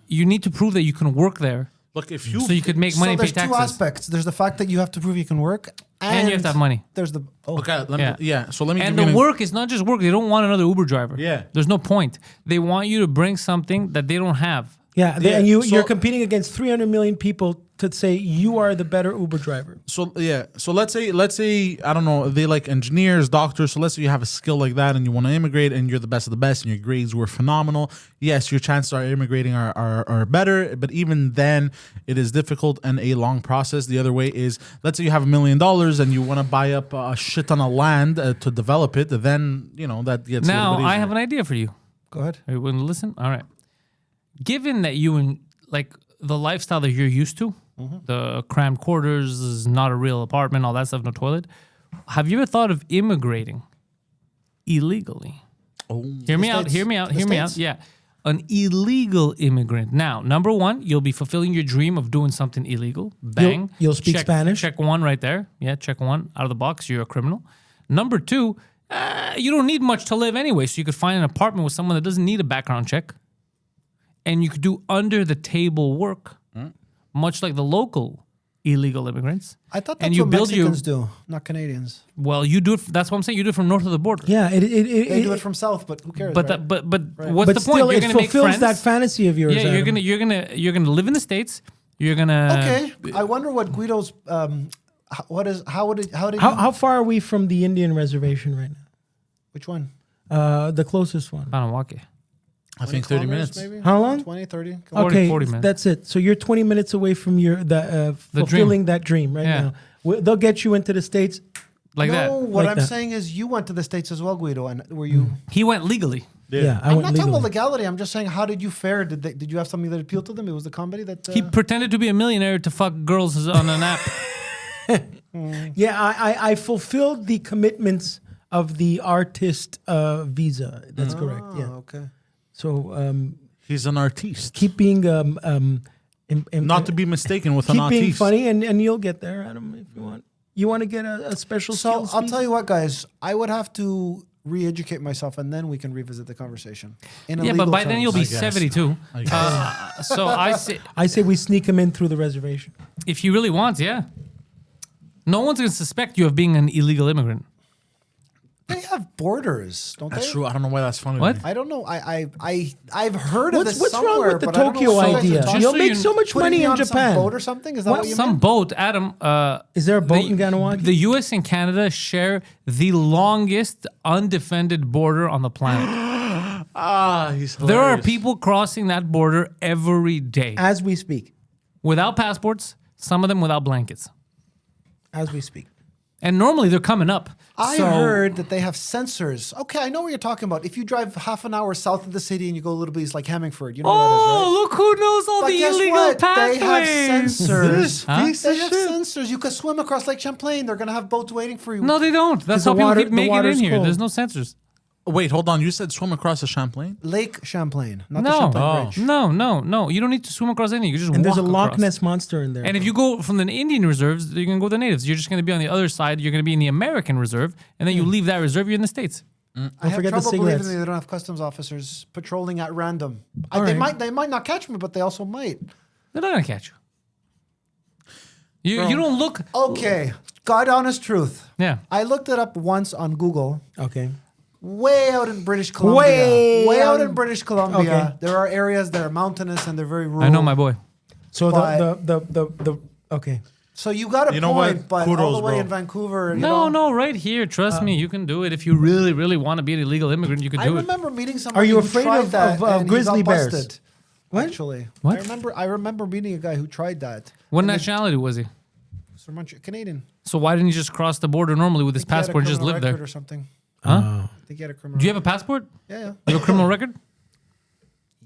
you need to prove that you can work there, Look, if you so you could make money So and pay there's two taxes, aspects. There's the fact that you have to prove you can work, and you have to have money. There's the okay, so let me And give the you work is not just work. They don't want another Uber driver. Yeah. There's no point. They want you to bring something that they don't have. Yeah, Yeah, and so- you're competing against 300 million people to say you are the better Uber driver. So let's say I don't know, they like engineers, doctors. So let's say you have a skill like that and you want to immigrate and you're the best of the best and your grades were phenomenal. Yes, your chances are immigrating are better, but even then it is difficult and a long process. The other way is, let's say you have $1 million and you want to buy up a shit ton of land to develop it. Then that gets a Now little bit I easier. have an idea for you. Go ahead. Are you willing to listen? All right. Given that you like the lifestyle that you're used to, the crammed quarters, is not a real apartment, all that stuff, no toilet. Have you ever thought of immigrating illegally? Oh. Hear me out. States. Hear me out. The Hear me out. States. Yeah. An illegal immigrant. Now, number one, you'll be fulfilling your dream of doing something illegal. Bang. You'll speak Check- Spanish? Check one right there. Yeah, check one out of the box. You're a criminal. Number two, you don't need much to live anyway. So you could find an apartment with someone that doesn't need a background check. And you could do under the table work, much like the local illegal immigrants. I thought And that's you what build your- Mexicans do, not Canadians. Well, you do it. That's what I'm saying. You do it from north of the border. Yeah, They do it from south, but who cares? But right? what's but the point? still, You're it gonna make fulfills friends. that fantasy of yours. Yeah, you're Adam. gonna live in the States. You're gonna Okay, I wonder what Guido's how did How far are we from the Indian reservation right now? which one? The closest one. Panawake. I think 30 minutes. Maybe? How long? 20, 30. 40 minutes. That's it. So you're 20 minutes away from fulfilling that dream right Yeah. now. They'll get you into the States. Like No, that. what Like I'm that. saying is you went to the States as well, Guido, and were you? He went legally. Yeah, I I'm went not talking about legally. legality. I'm just saying, how did you fare? Did you have something that appealed to them? It was the comedy that. He pretended to be a millionaire to fuck girls on an app. Yeah, I fulfilled the commitments of the artist visa. That's correct. Yeah. Okay. So He's an artiste. keep being Not to be mistaken with an keep being artiste. funny, and you'll get there, Adam, if you want. You want to get a special So skills I'll visa? tell you what, guys. I would have to re-educate myself, and then we can revisit the conversation. In Yeah, but illegal by then you'll be terms. guess. 72. I guess. So I say, I say we sneak him in through the reservation. if he really wants, yeah. No one's gonna suspect you of being an illegal immigrant. They have borders, don't That's they? true. I don't know why that's funny. to What? me. I don't know. I've heard of What's this what's somewhere. wrong with the but I don't Tokyo know what you guys are idea? talking Just You'll so make you- so much Putting money me in on Japan. some boat or something? Is that what you Some mean? boat, Adam. Is there a boat in Ganawagi? The U.S. and Canada share the longest undefended border on the planet. He's There are hilarious. people crossing that border every day As we speak. without passports. Some of them without blankets. As we speak. And normally they're coming up. I So- heard that they have sensors. Okay, I know what you're talking about. If you drive half an hour south of the city and you go a little bit, it's like Hemmingford. You know what that is, right? Oh, look who knows all But the guess illegal what? pathways. They have sensors. Huh? They have sensors. You could swim across Lake Champlain. They're gonna have boats waiting for you. No, they don't. That's 'Cause how the people water- keep the making it in water's here. cold. There's no sensors. Wait, hold on. You said swim across the Champlain? Lake Champlain, not the No, Champlain Bridge. no. You don't need to swim across anything. You just And there's a walk Loch across. Ness monster in there. And if you go from the Indian reserves, you can go to the natives. You're just going to be on the other side. You're going to be in the American reserve, and then you leave that reserve. You're in the States. I have forget the trouble believing cigarettes. they don't have customs officers patrolling at random. All They right. might not catch me, but they also might. They're not going to catch you. You don't look. Okay, God honest truth. Yeah. I looked it up once on Google. Okay. Way out in British Columbia. Way out out- in British Columbia. Okay. There are areas that are mountainous and they're very rural. I know my boy. So But- the okay. So you got a You know point, what? but all Kudos, the way bro. in Vancouver. You No, know, no, right here. Trust me, you can do it. If you really, really want to be an illegal immigrant, you can I do it. remember meeting somebody. you who afraid tried of- that of, and he grizzly got bears? busted. What? Actually, What? I remember meeting a guy who tried that. What And they- nationality was he? from Montreal- Canadian. So why didn't he just cross the border normally with his I think he had a passport and just criminal live there? record or something. Huh? I think he had a criminal. Do you have a passport? Yeah, yeah. You have a criminal record?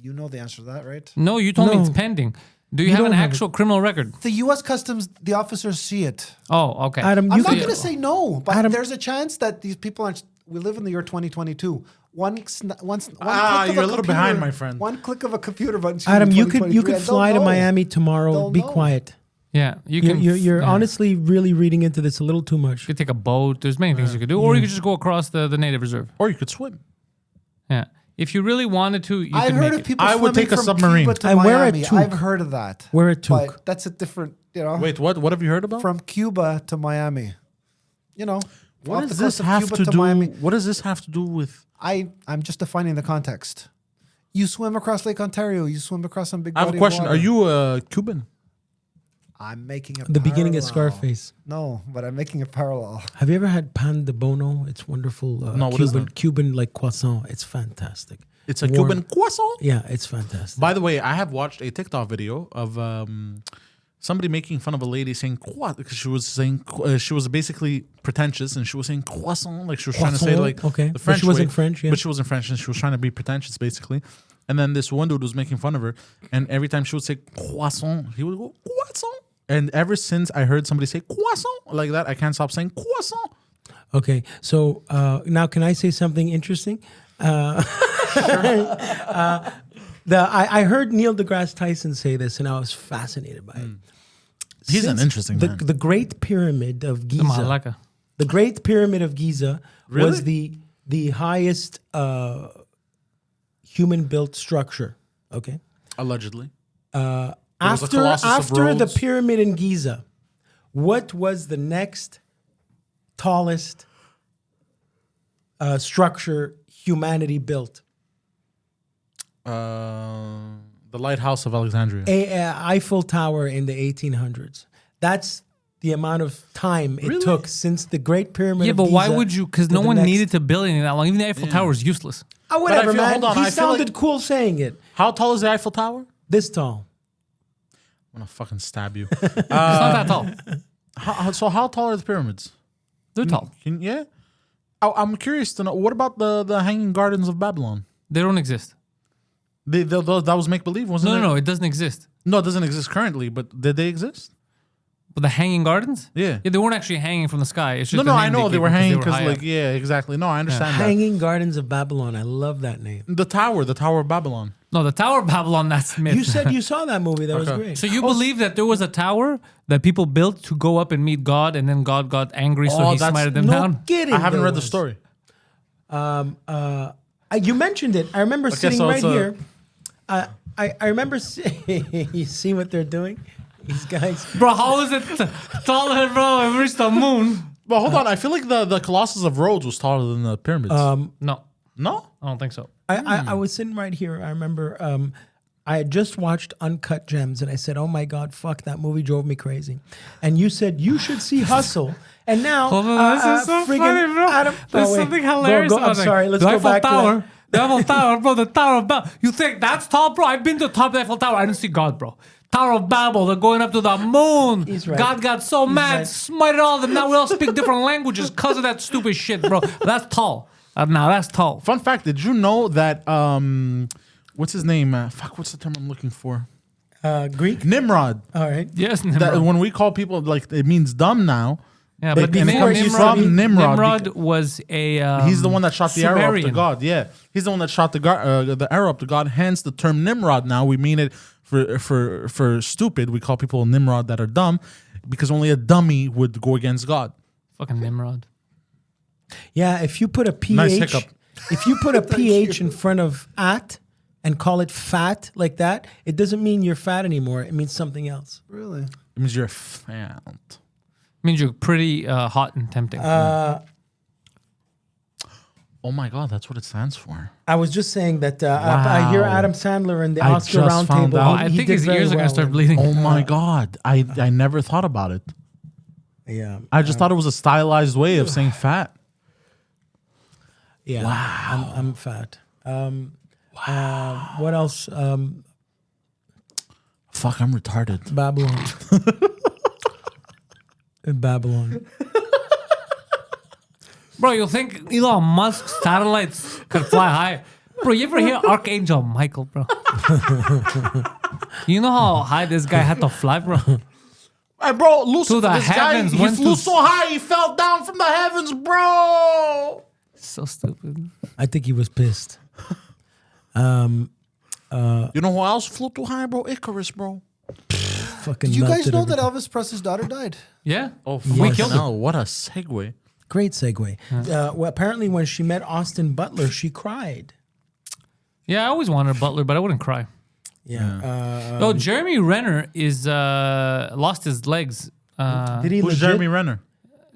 You know the answer to that, right? No, you told me No. it's pending. Do you have an don't have actual criminal record? The U.S. Customs, the officers see it. Oh, okay. Adam, I'm you not can, going to say no, but Adam- there's a chance that these people are. We live in the year 2022. One click of you're a a little computer- behind, my friend. One click of a computer button. Adam, you could 2023, and fly to they'll know. Miami tomorrow. They'll Be know. quiet. Yeah, you You're, can. you're yeah. honestly really reading into this a little too much. You could take a boat. There's many things you could do, or you could just go across the native reserve. Or you could swim. Yeah, if you really wanted to, you I've could heard make of it. people I would swimming take a from submarine. Cuba to And wear a Miami. toque. I've heard of that. Wear a toque. But that's a different, Wait, what have you heard about? from Cuba to Miami. You know, What off does the this coast of have Cuba to do? Miami. What does this have to do with? I'm just defining the context. You swim across Lake Ontario. You swim across some big. I have a body of question. water. Are you Cuban? I'm making a The beginning of parallel. Scarface. No, but I'm making a parallel. Have you ever had pan de bono? It's wonderful. No, what is Cuban, that? Cuban like croissant. It's fantastic. It's a Warm- Cuban croissant. Yeah, it's fantastic. By the way, I have watched a TikTok video of somebody making fun of a lady saying croissant because she was saying she was basically pretentious and she was saying croissant like she was trying to say Croissant, like okay. the But French she wasn't way. French, yeah. But she wasn't French and she was trying to be pretentious basically. And then this one dude was making fun of her, and every time she would say croissant, he would go croissant. And ever since I heard somebody say croissant like that, I can't stop saying croissant. Okay, so now can I say something interesting? I heard Neil deGrasse Tyson say this, and I was fascinated by it. He's an Since interesting man. The Great Pyramid of Giza. Malaka. The Great Pyramid of Giza was Really? the highest human-built structure. Okay. Allegedly. was a After Colossus of after the Rhodes. pyramid in Giza, what was the next tallest structure humanity built? The Lighthouse of Alexandria. Eiffel Tower in the 1800s. That's the amount of time it took since the Great Pyramid Yeah, of but Giza. why would you? Because to no the one next- needed to build anything that long. Even the Eiffel Tower is useless. Oh, whatever, feel- man. hold on, He I feel sounded like- cool saying it. How tall is the Eiffel Tower? This tall. I'm gonna fucking stab you. It's not that tall. So how tall are the pyramids? They're tall. Yeah. I'm curious to know. What about the Hanging Gardens of Babylon? They don't exist. That was make believe, wasn't it? No, it doesn't exist. No, it doesn't exist currently. But did they exist? But the hanging gardens? Yeah. Yeah, they weren't actually hanging from the sky. It's just No, the I name know they gave were them hanging because, high like, up. yeah, exactly. No, I understand that. Hanging Gardens of Babylon. I love that name. The Tower of Babylon. No, the Tower of Babylon, that's myth. You said you saw that movie. That was Okay. great. So you believe that there was a tower that people built to go up and meet God, and then God got angry, so Oh, he that's- smited them No down? kidding. I haven't there read the was. story. You mentioned it. I remember sitting so right it's a- here. I remember you see what they're doing? These guys. Bro, how is it taller, bro? It reached the moon. Well, hold on. I feel like the Colossus of Rhodes was taller than the pyramids. No, No? I don't think so. I was sitting right here. I remember I had just watched Uncut Gems, and I said, "Oh my God, fuck, that movie drove me crazy." And you said you should see Hustle, and now Hold on, this is so friggin' funny, bro. Adam, There's wait. something hilarious Go, about I'm that. sorry. Let's The go Eiffel back Tower. to that. The Eiffel Tower, bro. The Tower of Babel. You think that's tall, bro? I've been to the top of the Eiffel Tower. I didn't see God, bro. Tower of Babel. They're going up to the moon. He's right. God got so mad, right. smited all of them. Now we all speak different languages because of that stupid shit, bro. That's tall. Now that's tall. Fun fact, did you know that, what's his name? What's the term I'm looking for? Greek. Nimrod. All right. Yes, That Nimrod. when we call people, like, it means dumb now. Yeah, But but the name before he's from Nimrod. Nimrod was a. He's the one that shot the arrow up to Sumerian. God. Yeah, he's the one that shot the arrow up to God. Hence the term Nimrod. Now we mean it for stupid. We call people Nimrod that are dumb because only a dummy would go against God. Fucking Nimrod. Yeah, if you put a ph, Nice hiccup. if you put a ph in front of at and call it fat like that, it doesn't mean you're fat anymore. It means something else. Really? It means you're fat. Means you're pretty hot and tempting. Oh my God, that's what it stands for. I was just saying that I hear Adam Sandler in the I Oscar just found roundtable. out. I He think did his very ears are gonna well start in- bleeding. Oh my God, I never thought about it. Yeah, I just thought it was a stylized way of saying fat. yeah. Wow, I'm fat. What else? Fuck, I'm retarded. Babylon. Babylon. Bro, you think Elon Musk's satellites could fly high? Bro, you ever hear Archangel Michael, bro? You know how high this guy had to fly, bro? Hey, bro, Lucifer, the this guy, heavens, he went flew to- so high, he fell down from the heavens, bro. So stupid. I think he was pissed. You know who else flew too high, bro? Icarus, bro. Fucking. Did you guys melted know that everything. Elvis Presley's daughter died? Yeah? Oh, we killed him. no, what a segue. Great segue. Well, apparently, when she met Austin Butler, she cried. Yeah, I always wanted a butler, but I wouldn't cry. Yeah. Oh, Jeremy Renner is lost his legs. Did he Who's legit? Jeremy Renner?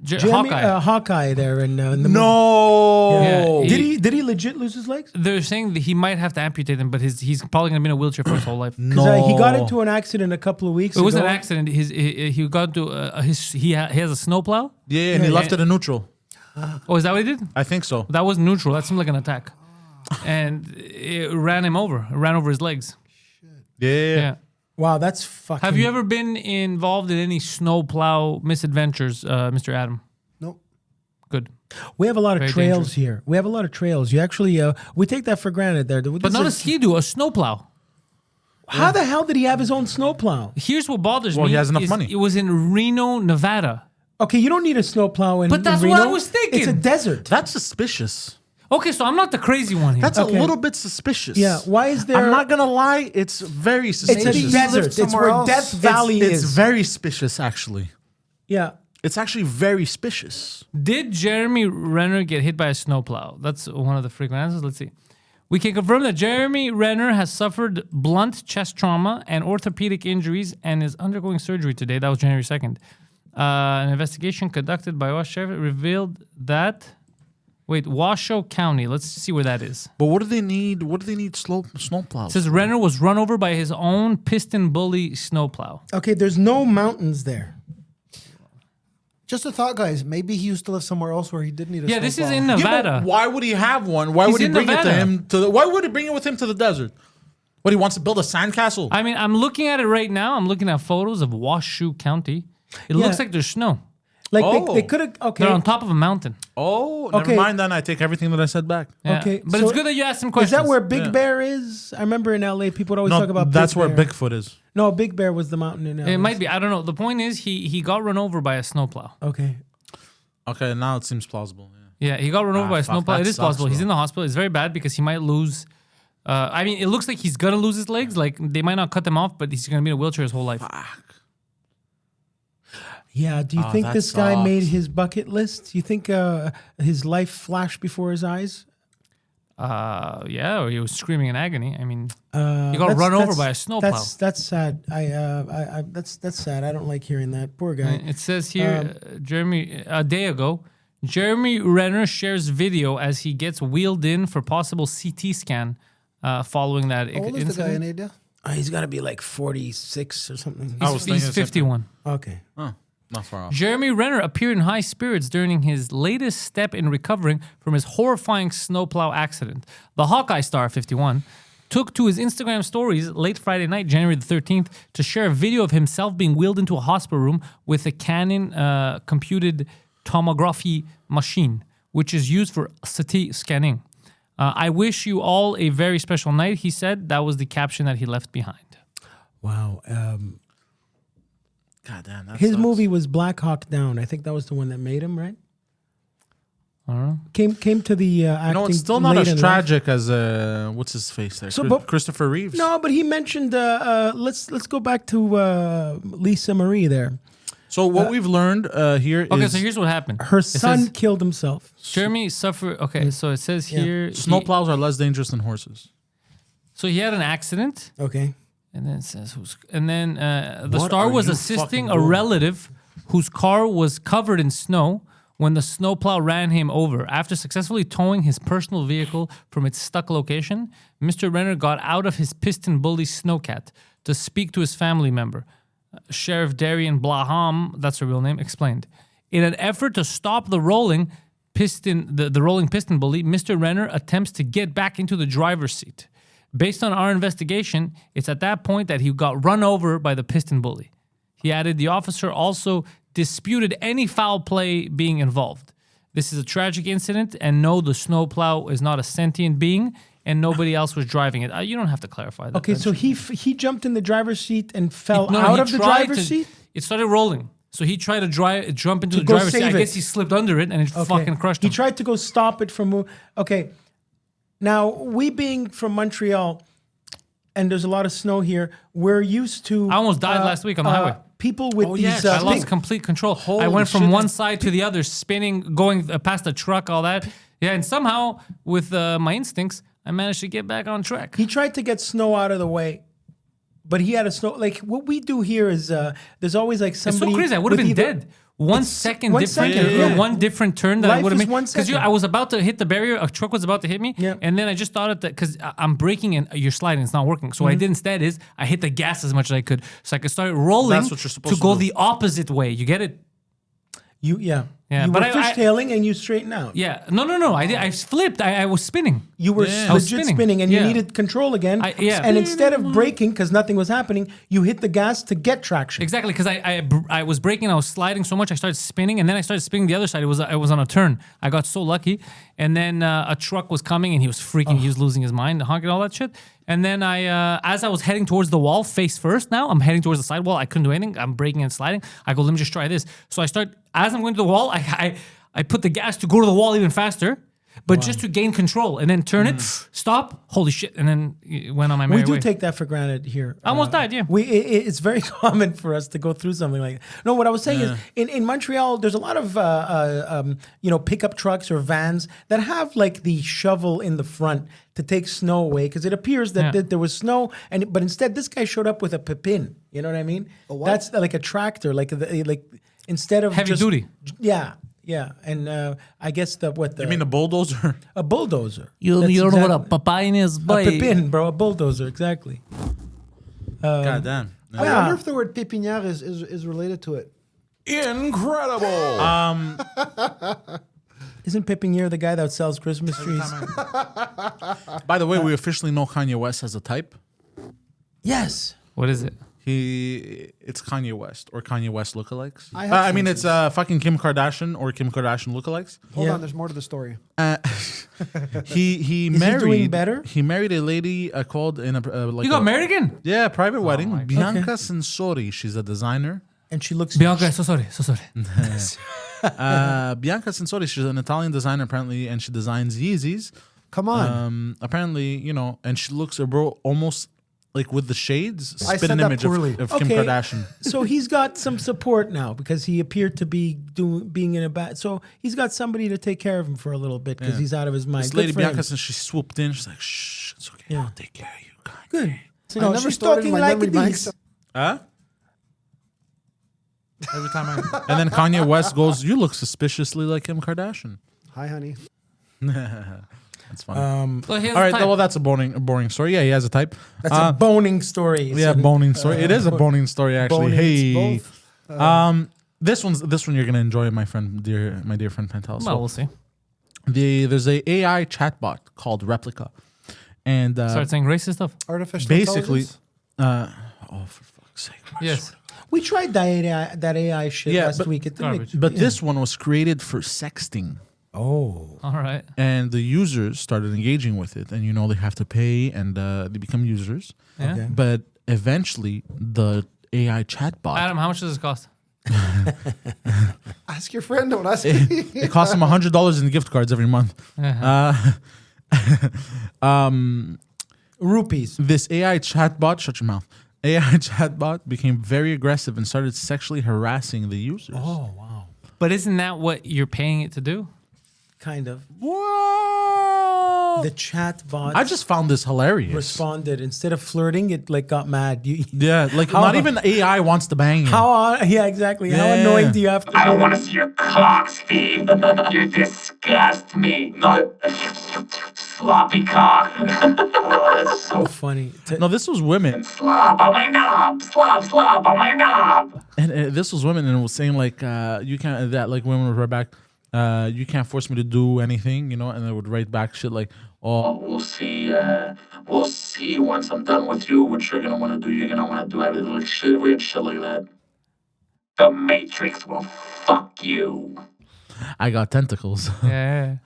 Jeremy, Hawkeye. Hawkeye there in the movie. No. Yeah, Did he legit lose his legs? They're saying that he might have to amputate them, but he's probably gonna be in a wheelchair for his whole life. Because he got into an accident a couple of weeks It ago. was an accident. He got to he has a snowplow. Yeah, and he left it in neutral. Oh, is that what he did? I think so. That was neutral. That seemed like an attack, and it ran him over. It ran over his legs. Yeah. Yeah. Wow, that's fucking. Have you ever been involved in any snowplow misadventures, Mr. Adam? Nope. Good, We have a lot of Very trails dangerous. here. We have a lot of trails. You actually, we take that for granted there. but not a ski-doo, a snowplow. How the hell did he have his own snowplow? Here's what bothers me. Well, he has enough is money. It was in Reno, Nevada. Okay, you don't need a snowplow in But that's in what I Reno. was thinking. It's a desert. That's suspicious. Okay, so I'm not the crazy one here. That's Okay. a little bit suspicious. Yeah, why is there- I'm not gonna lie. It's very It's suspicious. a Maybe he desert. lived It's somewhere where else. Death Valley It's is. very suspicious, actually. Yeah. It's actually very suspicious. Did Jeremy Renner get hit by a snowplow? That's one of the frequent answers. Let's see. We can confirm that Jeremy Renner has suffered blunt chest trauma and orthopedic injuries and is undergoing surgery today. That was January 2nd. An investigation conducted by Washoe revealed that... Wait, Washoe County. Let's see where that is. But what do they need? What do they need snowplows? It says Renner was run over by his own piston bully snowplow. Okay, there's no mountains there. Just a thought, guys. Maybe he used to live somewhere else where he didn't need a Yeah, this is snowplow. in Yeah, but Nevada. why would he have one? Why He's would he in bring it to Nevada. him? Why would he bring it with him to the desert? What, he wants to build a sandcastle? I mean, I'm looking at it right now. I'm looking at photos of Washoe County. It Yeah. looks like there's snow. Like Oh. they could have. Okay. They're on top of a mountain. Oh, never Okay. mind then. I take everything that I said back. Yeah. Okay, But so it's good that you asked some Is questions. that where Big Yeah. Bear is? I remember in LA, people would always No, talk about. that's Big where Bear. Bigfoot is. No, Big Bear was the mountain in LA. It might be. I don't know. The point is, he got run over by a snowplow. Okay. Okay, now it seems plausible. Yeah. Yeah, he got run over by a fuck, snowplow. that It is sucks, possible. He's bro. in the hospital. It's very bad because he might lose. I mean, it looks like he's gonna lose his legs. Like they might not cut them off, but he's gonna be in a wheelchair his whole life. Yeah. Do you Oh, think that this guy sucks. made his bucket list? Do you think his life flashed before his eyes? Yeah, or he was screaming in agony. I mean, he got That's- run over that's- by a snowplow. That's sad. That's sad. I don't like hearing that. Poor guy. It says here, Jeremy, a day ago, Jeremy Renner shares video as he gets wheeled in for possible CT scan following that How old is the guy in incident. India? He's got to be like 46 or something. I was thinking He's the same thing. 51. Okay. Oh, not far off. Jeremy Renner appeared in high spirits during his latest step in recovering from his horrifying snowplow accident. The Hawkeye star, 51, took to his Instagram stories late Friday night, January the 13th, to share a video of himself being wheeled into a hospital room with a Canon computed tomography machine, which is used for CT scanning. I wish you all a very special night, he said. That was the caption that he left behind. Wow. God damn, that His sucks. movie was Black Hawk Down. I think that was the one that made him, right? I don't know. Came to the acting. You know, it's still not late as in life. tragic as what's his face there, So, but- Christopher Reeves. No, but he mentioned. Let's go back to Lisa Marie there. So what we've learned here is Okay, so here's what happened. Her It son says killed himself. Jeremy suffered. Okay, so it says here. snowplows are less dangerous than horses. So he had an accident, Okay. and then it says who's. And then the What star are was you assisting fucking a doing? relative whose car was covered in snow when the snowplow ran him over. After successfully towing his personal vehicle from its stuck location, Mr. Renner got out of his piston bully Snowcat to speak to his family member. Sheriff Darian Blaham, that's her real name, explained. In an effort to stop the rolling piston, the rolling piston bully, Mr. Renner attempts to get back into the driver's seat. Based on our investigation, it's at that point that he got run over by the piston bully. He added the officer also disputed any foul play being involved. This is a tragic incident, and no, the snowplow is not a sentient being, and nobody else was driving it. You don't have to clarify that. Okay, so he jumped in the driver's seat and fell No, out he of the tried driver's seat. It started rolling. So he tried to jump into To the go driver's seat. I save it. guess he slipped under it and it fucking crushed him. He tried to go stop it from. Okay, now we being from Montreal, and there's a lot of snow here. We're used to. I almost died last week on the highway. People with these. yes, I big- lost complete control. I Holy went from shit. one side to the other, spinning, going past the truck, all that. Yeah, and somehow with my instincts, I managed to get back on track. He tried to get snow out of the way, but he had a snow. Like what we do here is there's always like It's somebody. so crazy. I would have with been either- dead. One It's second 1 different, second, or yeah. one different turn that I Life would have is made. 1 Because second. I was about to hit the barrier, a truck was about to hit me, Yeah. and then I just thought that because I'm braking and you're sliding, it's not working. So what I did instead is I hit the gas as much as I could, so I could start rolling That's what you're supposed to go do. the opposite way. You get it? Yeah. Yeah, You but were I- fishtailing and you straighten out. Yeah. No. I flipped. I was spinning. You were Yeah. I was legit spinning. spinning, and you Yeah. needed control again. Yeah. And instead of braking because nothing was happening, you hit the gas to get traction. Exactly, because I was braking, I was sliding so much, I started spinning, and then I started spinning the other side. I was on a turn. I got so lucky, and then a truck was coming, and he was freaking. He was losing his mind, honking all that shit. And then as I was heading towards the wall, face first. Now I'm heading towards the sidewall. I couldn't do anything. I'm braking and sliding. I go, let me just try this. So I start as I'm going to the wall. I put the gas to go to the wall even faster. But just to gain control and then turn it, stop, holy shit, and then it went on my merry We do way. take that for granted here. I almost died, yeah. It's very common for us to go through something like that. No, what I was saying is in Montreal, there's a lot of pickup trucks or vans that have like the shovel in the front to take snow away because it appears that, Yeah. that there was snow, but instead this guy showed up with a pepin. You know what I mean? That's like a tractor, like instead of Heavy just, duty. Yeah. Yeah, and I guess You mean a bulldozer? a bulldozer. You That's don't know what a exactly- papine is, a boy. pepin, bro, a bulldozer, exactly. God damn. I wonder if the word pépinière is related to it. Incredible! Isn't Pepinier the guy that sells Christmas trees? By the way, we officially know Kanye West as a type. Yes. What is it? It's Kanye West or Kanye West lookalikes. I have I mean, it's senses. fucking Kim Kardashian or Kim Kardashian lookalikes. Hold Yeah. on, there's more to the story. He he married. doing better? He married a lady called in a like. You got married again? Yeah, private wedding. my Bianca Sensori. She's a designer. And she looks Bianca, so sorry. Bianca Sensori. She's an Italian designer apparently, and she designs Yeezys. Come on. Apparently, and she looks, bro, almost like with the shades, I spit said an that image poorly. of Kim Okay. Kardashian. So he's got some support now because he appeared to be being in a bad. So he's got somebody to take care of him for a little bit because Yeah. he's out of his mind. This Good lady for him. Bianca, since she swooped in, she's like, "Shh, it's okay. Yeah. I'll take care of you." Kanye." Good. So, I no, never she's stored talking my like memory banks. this. Huh? Every time I. And then Kanye West goes, "You look suspiciously like Kim Kardashian." Hi, honey. That's funny. So here's All right, the type. well, that's a boring story. Yeah, he has a type. That's a boning story. Yeah, So- boning story. It is a boning story, actually. Boning, it's Hey, both. this one you're gonna enjoy, my dear friend Pantelis. Well, we'll see. There's a AI chatbot called Replica, and Start saying racist stuff. Artificial basically, intelligence? oh, for fuck's sake. Yes. We tried that AI shit Yeah, last but- week. It didn't Garbage. make, But this one was created for sexting. Oh. All right. And the users started engaging with it, and they have to pay, and they become users. Yeah. Okay. But eventually, the AI chatbot Adam, how much does this cost? Ask your friend. Don't ask me. it costs them $100 in gift cards every month. Rupees. This AI chatbot, shut your mouth. AI chatbot became very aggressive and started sexually harassing the users. Oh, wow. But isn't that what you're paying it to do? Kind of. Whoa! The chat bot I just found this hilarious. responded. Instead of flirting, it like got mad. Yeah, like How- not even AI wants to bang you. Yeah, exactly. How Yeah. annoying do you have to I don't want to see your cock, Steve. You disgust me. Sloppy cock. That's so so funny? No, this was women, slop on my knob. Slop on my knob. and this was women, and it was saying like you can't that like women would write back, you can't force me to do anything, and they would write back shit like, oh, We'll see. We'll see once I'm done with you what you're gonna want to do. You're gonna want to do everything like shit, weird shit like that. The Matrix will fuck you. I got tentacles. Yeah.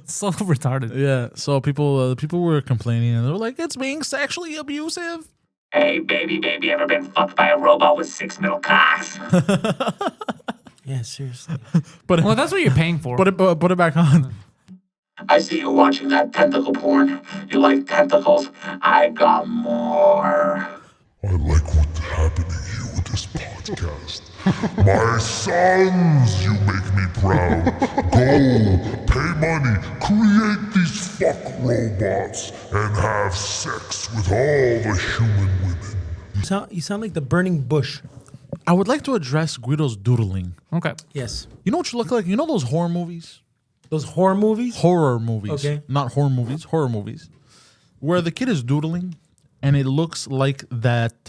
So retarded. Yeah, so people were complaining, and they were like, it's being sexually abusive. Hey, baby, ever been fucked by a robot with 6 middle cocks? Yeah, seriously. But Well, that's what you're paying for. put it back on. I see you watching that tentacle porn. You like tentacles? I got more. I like what happened to you with this podcast. My sons, you make me proud. Go, pay money, create these fuck robots, and have sex with all the human women. You sound like the burning bush. I would like to address Guido's doodling. Okay. Yes. You know what you look like? You know those horror movies? Those horror movies? Horror movies. Okay. Not horror movies, horror movies. Where the kid is doodling and it looks like that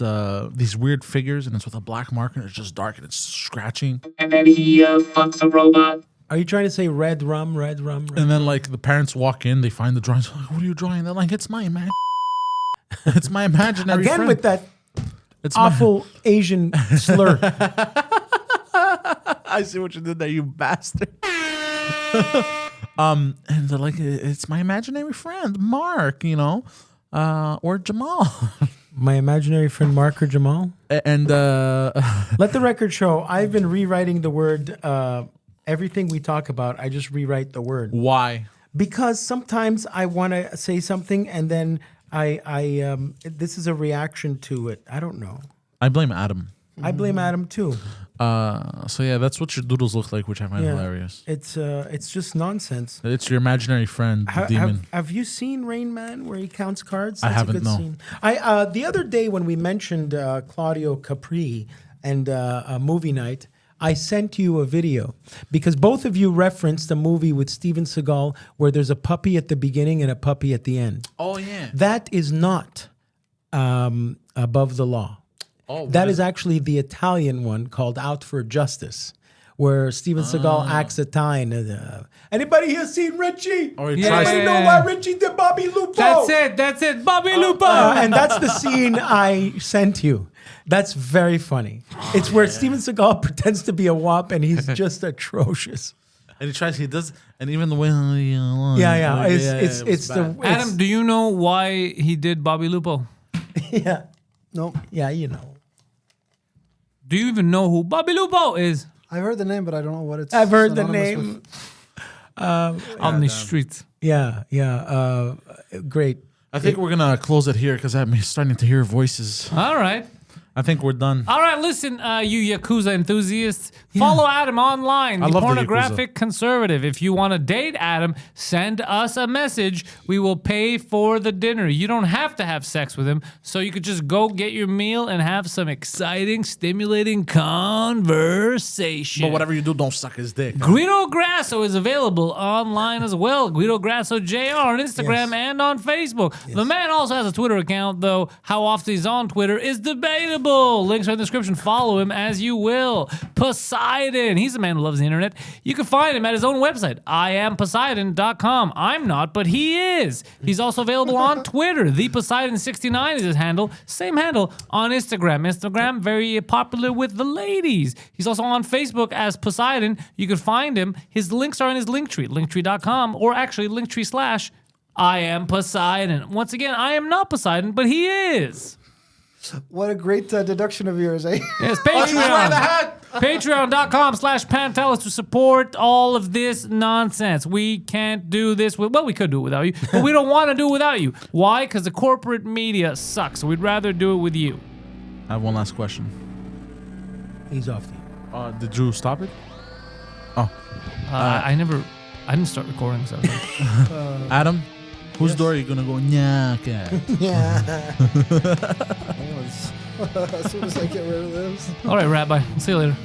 these weird figures and it's with a black marker and it's just dark and it's scratching. And then he fucks a robot. Are you trying to say red rum? And then like the parents walk in, they find the drawings. Like, what are you drawing? They're like, it's my it's my imaginary Again friend. with that It's awful Asian slur. I see what you did there, you bastard. And they're like, it's my imaginary friend, Mark, or Jamal. My imaginary friend Mark or Jamal. And Let the record show, I've been rewriting the word, everything we talk about, I just rewrite the word. why? Because sometimes I want to say something and then this is a reaction to it. I don't know. I blame Adam. I blame Adam too. So yeah, that's what your doodles look like, which I find Yeah. hilarious. It's just nonsense. It's your imaginary friend, the demon. Have you seen Rain Man where he counts cards? I That's haven't, a good no. scene. The other day when we mentioned Claudio Capri and a movie night, I sent you a video because both of you referenced a movie with Steven Seagal where there's a puppy at the beginning and a puppy at the end. Oh yeah. That is not above the law. Oh, That is actually the Italian one called Out for Justice, where Steven Seagal acts a tie. Anybody here seen Richie? Or he Yeah, tries. yeah, Anybody know why Richie did Bobby Lupo? That's it. Bobby Lupo. And that's the scene I sent you. That's very funny. It's where Steven Seagal pretends to be a WAP and he's just atrocious. And he tries. He does. And even the way. Yeah. It's bad. the Adam, do you know why he did Bobby Lupo? yeah. No, Yeah, you know. Do you even know who Bobby Lupo is? I've heard the name, but I don't know what it's. I've heard the synonymous name. with. On the streets. Yeah. Great. I think we're gonna close it here because I'm starting to hear voices. All right. I think we're done. All right, listen, you Yakuza enthusiasts, follow Adam online, I the love the pornographic conservative. If you want to date Adam, send us a message. We will pay for the dinner. You don't have to have sex with him, so you could just go get your meal and have some exciting, stimulating conversation. But whatever you do, don't suck his dick. Guido Grasso is available online as well. Guido Grasso JR on Instagram and on Facebook. The man also has a Twitter account, though how often he's on Twitter is debatable. Links are in the description. Follow him as you will. Poseidon. He's a man who loves the internet. You can find him at his own website, IamPoseidon.com. I'm not, but he is. He's also available on Twitter. The Poseidon69 is his handle. Same handle on Instagram. Instagram, very popular with the ladies. He's also on Facebook as Poseidon. You can find him. His links are in his Linktree, linktree.com, or actually Linktree/ I am Poseidon. Once again, I am not Poseidon, but he is. What a great deduction of yours, eh? Yes, Patreon. Patreon.com/Pantelis to support all of this nonsense. We can't do this well, we could do it without you, but we don't want to do it without you. Why? Because the corporate media sucks. So we'd rather do it with you. I have one last question. He's off the Did you stop it? I didn't start recording, so Adam, whose door are you gonna go? Yeah, okay. As soon as I get rid of this. all right, Rabbi. See you later.